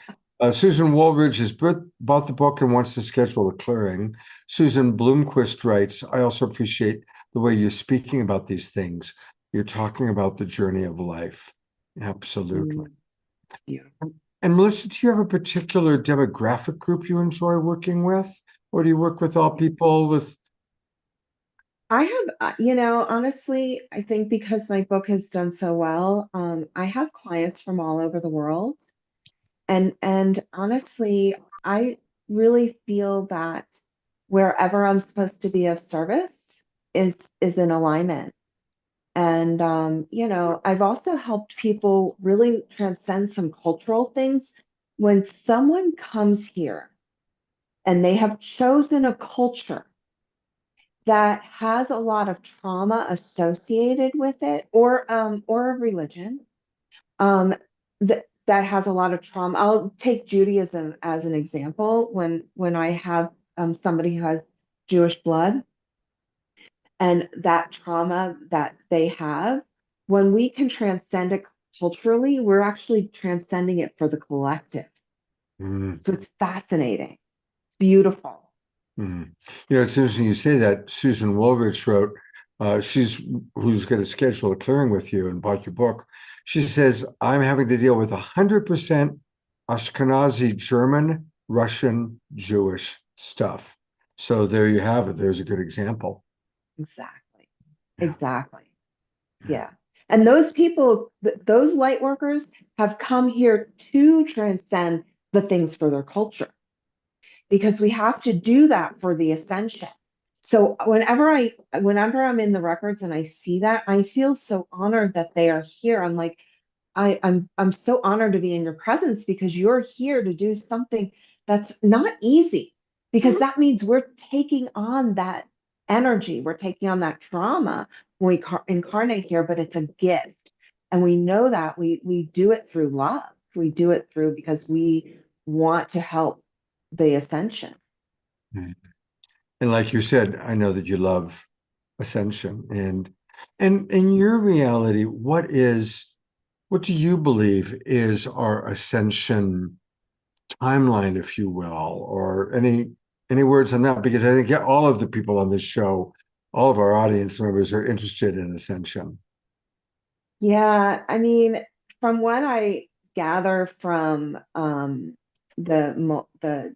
Susan Woolridge has bought the book and wants to schedule a clearing. Susan Bloomquist writes, I also appreciate the way you're speaking about these things. You're talking about the journey of life. Absolutely.
It's beautiful.
And Melissa, do you have a particular demographic group you enjoy working with? Or do you work with all people with?
I have, honestly, I think because my book has done so well, I have clients from all over the world. And honestly, I really feel that wherever I'm supposed to be of service is in alignment. And I've also helped people really transcend some cultural things. When someone comes here and they have chosen a culture that has a lot of trauma associated with it, or a religion, that has a lot of trauma. I'll take Judaism as an example. When I have somebody who has Jewish blood and that trauma that they have, when we can transcend it culturally, we're actually transcending it for the collective.
Mm,
So it's fascinating. It's beautiful.
mm. It's interesting you say that. Susan Woolridge wrote, who's going to schedule a clearing with you and bought your book. She says, I'm having to deal with 100% Ashkenazi German, Russian, Jewish stuff. So there you have it. There's a good example.
Exactly.
Yeah.
Exactly. Yeah. And those people, those light workers have come here to transcend the things for their culture because we have to do that for the ascension. So whenever I'm in the records and I see that, I feel so honored that they are here. I'm like, I'm so honored to be in your presence because you're here to do something that's not easy, because that means we're taking on that energy, we're taking on that trauma when we incarnate here, but it's a gift. And we know that we do it through love. We do it through because we want to help the ascension.
Mm. And like you said, I know that you love ascension. And in your reality, what do you believe is our ascension timeline, if you will, or any words on that? Because I think all of the people on this show, all of our audience members are interested in ascension.
Yeah, I mean, from what I gather from the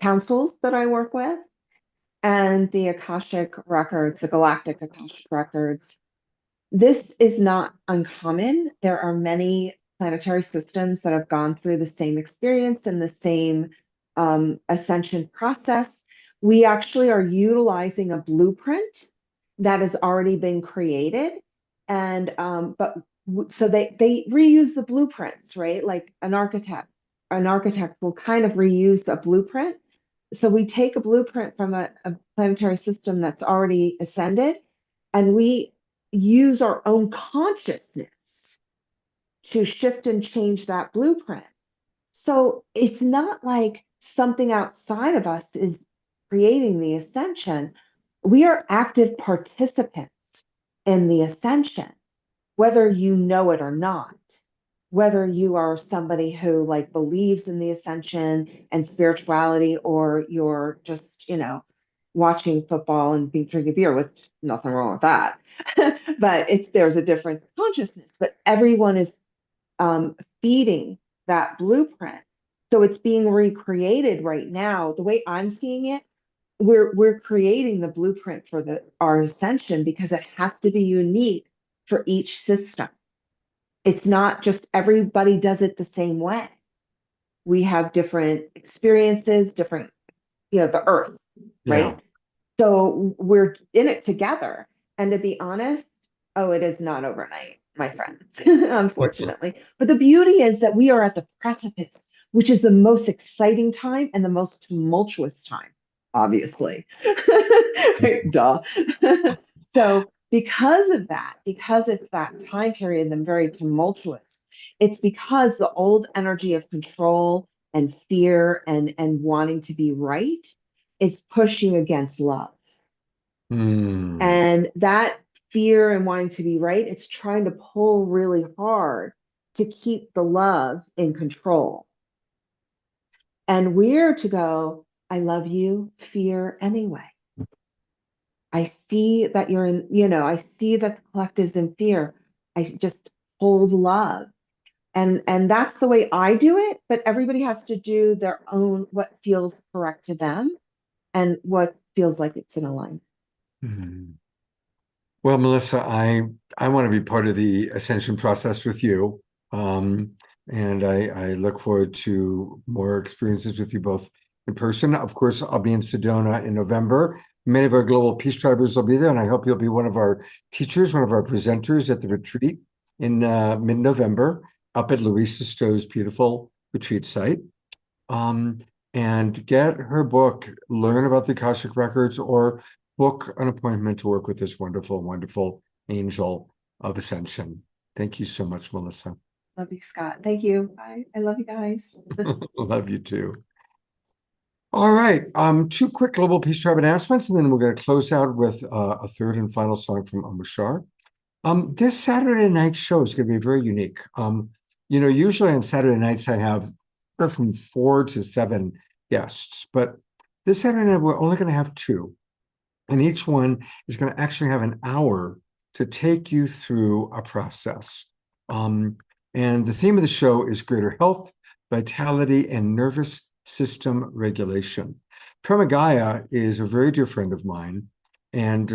councils that I work with and the Akashic records, the Galactic Akashic records, this is not uncommon. There are many planetary systems that have gone through the same experience and the same ascension process. We actually are utilizing a blueprint that has already been created. And so they reuse the blueprints, right? Like an architect will kind of reuse a blueprint. So we take a blueprint from a planetary system that's already ascended, and we use our own consciousness to shift and change that blueprint. So it's not like something outside of us is creating the ascension. We are active participants in the ascension, whether you know it or not. Whether you are somebody who like believes in the ascension and spirituality, or you're just, watching football and drinking beer, with nothing wrong with that. But there's a different consciousness, but everyone is feeding that blueprint. So it's being recreated right now. The way I'm seeing it, we're creating the blueprint for our ascension because it has to be unique for each system. It's not just everybody does it the same way. We have different experiences, different, the earth, right?
Yeah.
So we're in it together. And to be honest, it is not overnight, my friends, unfortunately. But the beauty is that we are at the precipice, which is the most exciting time and the most tumultuous time. obviously. Right, duh. So because of that, because it's that time period and very tumultuous, it's because the old energy of control and fear and wanting to be right is pushing against love.
Hmm.
And that fear and wanting to be right, it's trying to pull really hard to keep the love in control. And we're to go, I love you, fear anyway. I see that you're in, I see that the collective's in fear. I just hold love. And that's the way I do it, but everybody has to do their own what feels correct to them and what feels like it's in alignment.
Hmm. Well, Melissa, I want to be part of the ascension process with you. And I look forward to more experiences with you both in person. Of course, I'll be in Sedona in November. Many of our Global Peace Tribers will be there, and I hope you'll be one of our teachers, one of our presenters at the retreat in mid-November up at Louisa Stowe's beautiful retreat site. And get her book, learn about the Akashic Records, or book an appointment to work with this wonderful, wonderful angel of ascension. Thank you so much, Melissa.
Love you, Scott. Thank you. Bye. I love you guys.
Love you too. All right, two quick Global Peace Tribe announcements, and then we're going to close out with a third and final song from Amashar. This Saturday night show is going to be very unique. Usually on Saturday nights I have from 4 to 7 guests, but this Saturday night we're only going to have 2. And each one is going to actually have an hour to take you through a process. And the theme of the show is greater health, vitality, and nervous system regulation. Prema Gaia is a very dear friend of mine, and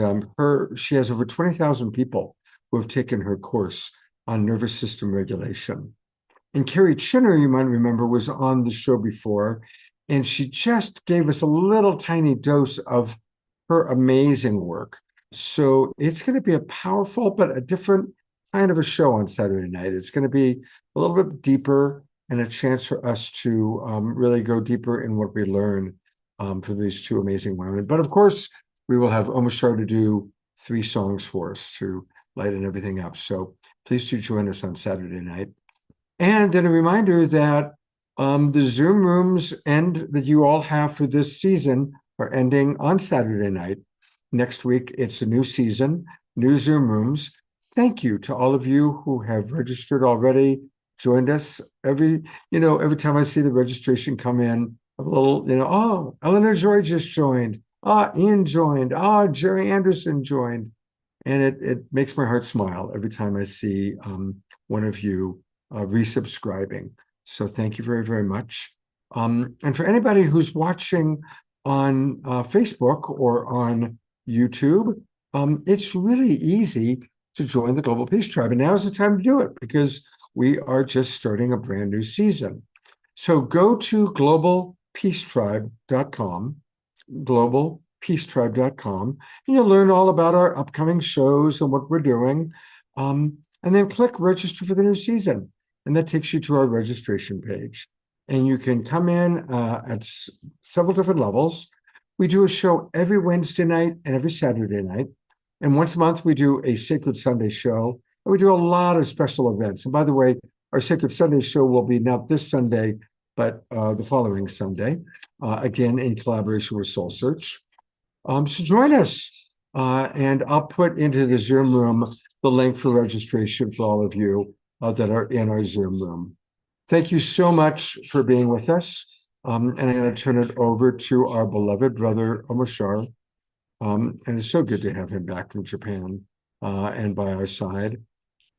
she has over 20,000 people who have taken her course on nervous system regulation. And Carrie Chinner, you might remember, was on the show before, and she just gave us a little tiny dose of her amazing work. So it's going to be a powerful but a different kind of a show on Saturday night. It's going to be a little bit deeper and a chance for us to really go deeper in what we learn for these 2 amazing women. But of course, we will have Amashar to do 3 songs for us to lighten everything up. So please do join us on Saturday night. And then a reminder that the Zoom rooms that you all have for this season are ending on Saturday night. Next week, it's a new season, new Zoom rooms. Thank you to all of you who have registered already, joined us. Every time I see the registration come in, a little, oh, Eleanor Joy just joined. Ian joined. Jerry Anderson joined. And it makes my heart smile every time I see one of you resubscribing. So thank you very, very much. And for anybody who's watching on Facebook or on YouTube, it's really easy to join the Global Peace Tribe. And now's the time to do it because we are just starting a brand new season. So go to globalpeacetribe.com, globalpeacetribe.com, and you'll learn all about our upcoming shows and what we're doing. And then click register for the new season. And that takes you to our registration page. And you can come in at several different levels. We do a show every Wednesday night and every Saturday night. And once a month, we do a Sacred Sunday show. And we do a lot of special events. And by the way, our Sacred Sunday show will be not this Sunday, but the following Sunday, again, in collaboration with Soul Search. So join us. And I'll put into the Zoom room the link for registration for all of you that are in our Zoom room. Thank you so much for being with us. And I'm going to turn it over to our beloved brother, Amashar. And it's so good to have him back from Japan and by our side.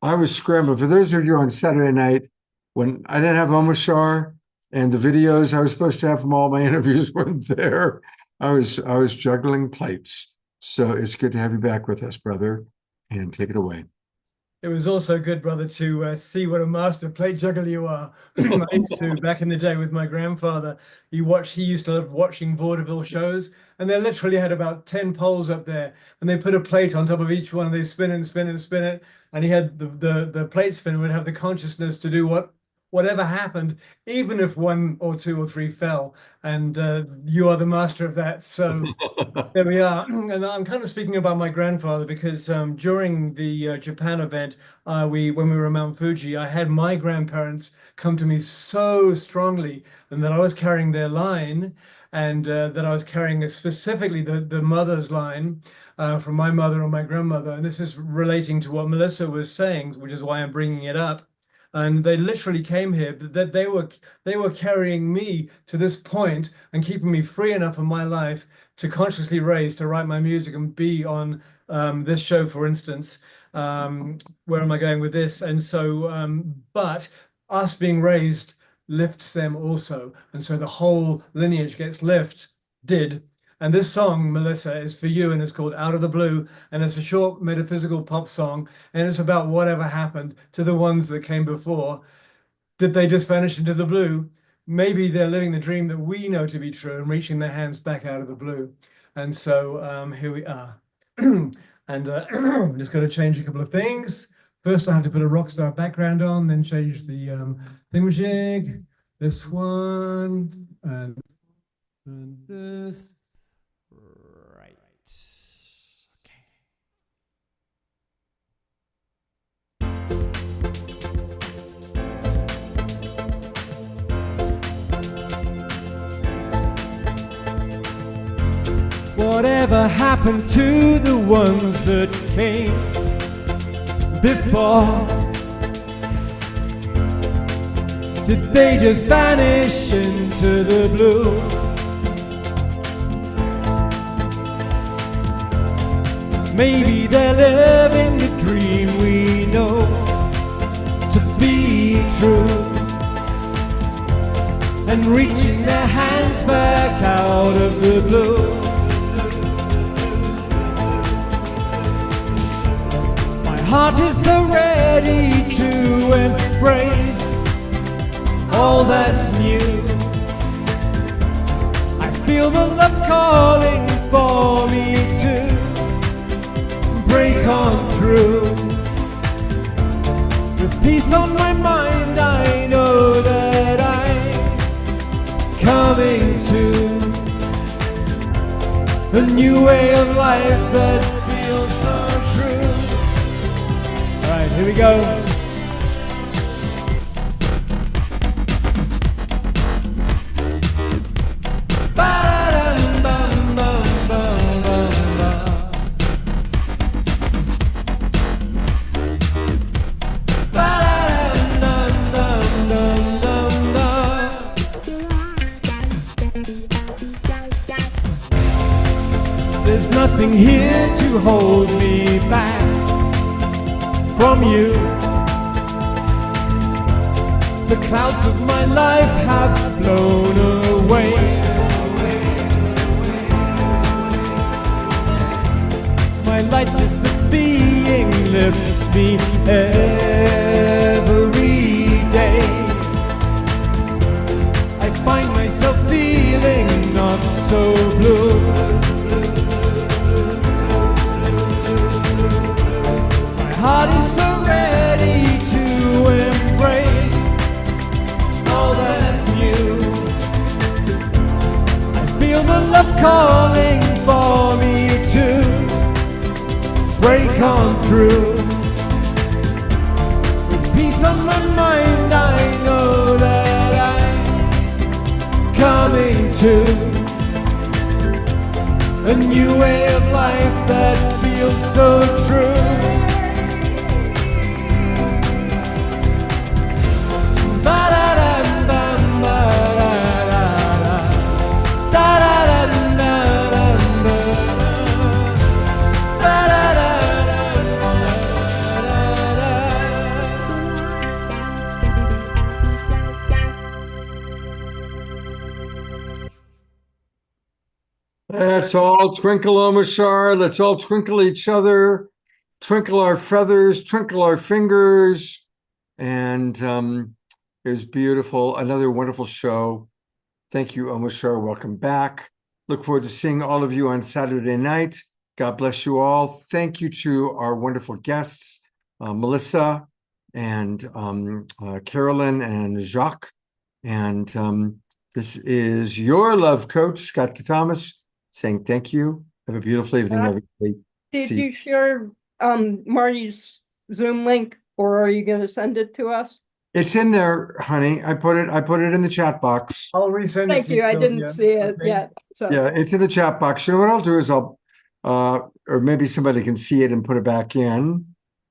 I was scrambling. For those of you on Saturday night, when I didn't have Amashar and the videos I was supposed to have from all my interviews weren't there, I was juggling plates. So it's good to have you back with us, brother. And take it away.
It was also good, brother, to see what a master plate juggler you are. I used to, back in the day with my grandfather, he used to love watching vaudeville shows, and they literally had about 10 poles up there, and they put a plate on top of each one, and they spin and spin and spin it, and he had the plate spinner would have the consciousness to do what whatever happened, even if 1 or 2 or 3 fell, and you are the master of that. So there we are. And I'm kind of speaking about my grandfather because during the Japan event, when we were at Mount Fuji, I had my grandparents come to me so strongly, and that I was carrying their line, and that I was carrying specifically the mother's line from my mother and my grandmother. And this is relating to what Melissa was saying, which is why I'm bringing it up. And they literally came here, that they were carrying me to this point and keeping me free enough in my life to consciously raise, to write my music and be on this show, for instance. Where am I going with this? And so, but us being raised lifts them also. And so the whole lineage gets lifted. And this song, Melissa, is for you, and it's called Out of the Blue, and it's a short metaphysical pop song, and it's about whatever happened to the ones that came before. Did they just vanish into the blue? Maybe they're living the dream that we know to be true and reaching their hands back out of the blue. And so here we are. And I'm just going to change a couple of things. First, I have to put a rock star background on, then change the thingamajig. This one, and this.
Right. Okay. Whatever happened to the ones that came before? Did they just vanish into the blue? Maybe they're living the dream we know to be true, and reaching their hands back out of the blue. My heart is so ready to embrace all that's new. I feel the love calling for me to break on through. With peace on my mind, I know that I'm coming to a new way of life that feels so true. All right, here we go. There's nothing here to hold me back from you. The clouds of my life have blown away. My lightness of being lifts me every day. I find myself feeling not so blue. Heart is so ready to embrace all that's new. I feel the love calling for me to break on through. With peace on my mind, I know that I'm coming to a new way of life that feels so true.
Let's all twinkle, Omashar. Let's all twinkle each other, twinkle our feathers, twinkle our fingers. And it was beautiful. Another wonderful show. Thank you, Omashar. Welcome back. Look forward to seeing all of you on Saturday night. God bless you all. Thank you to our wonderful guests, Melissa, and Carolyn and Jacques. And this is your love coach, Scott Katamas, saying thank you. Have a beautiful evening, everybody.
Did
See-
you share Marty's Zoom link, or are you going to send it to us?
It's in there, honey. I put it in the chat box.
I'll resend it
Thank
to
you. I
Sylvia.
didn't see it
Okay.
yet. So
Yeah, it's in the chat box. You know what I'll do is or maybe somebody can see it and put it back in.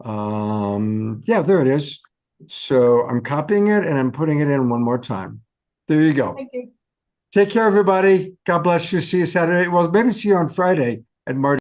Yeah, there it is. So I'm copying it and I'm putting it in one more time. There you go.
thank you.
Take care, everybody. God bless you. See you Saturday. Well, maybe see you on Friday at Marty.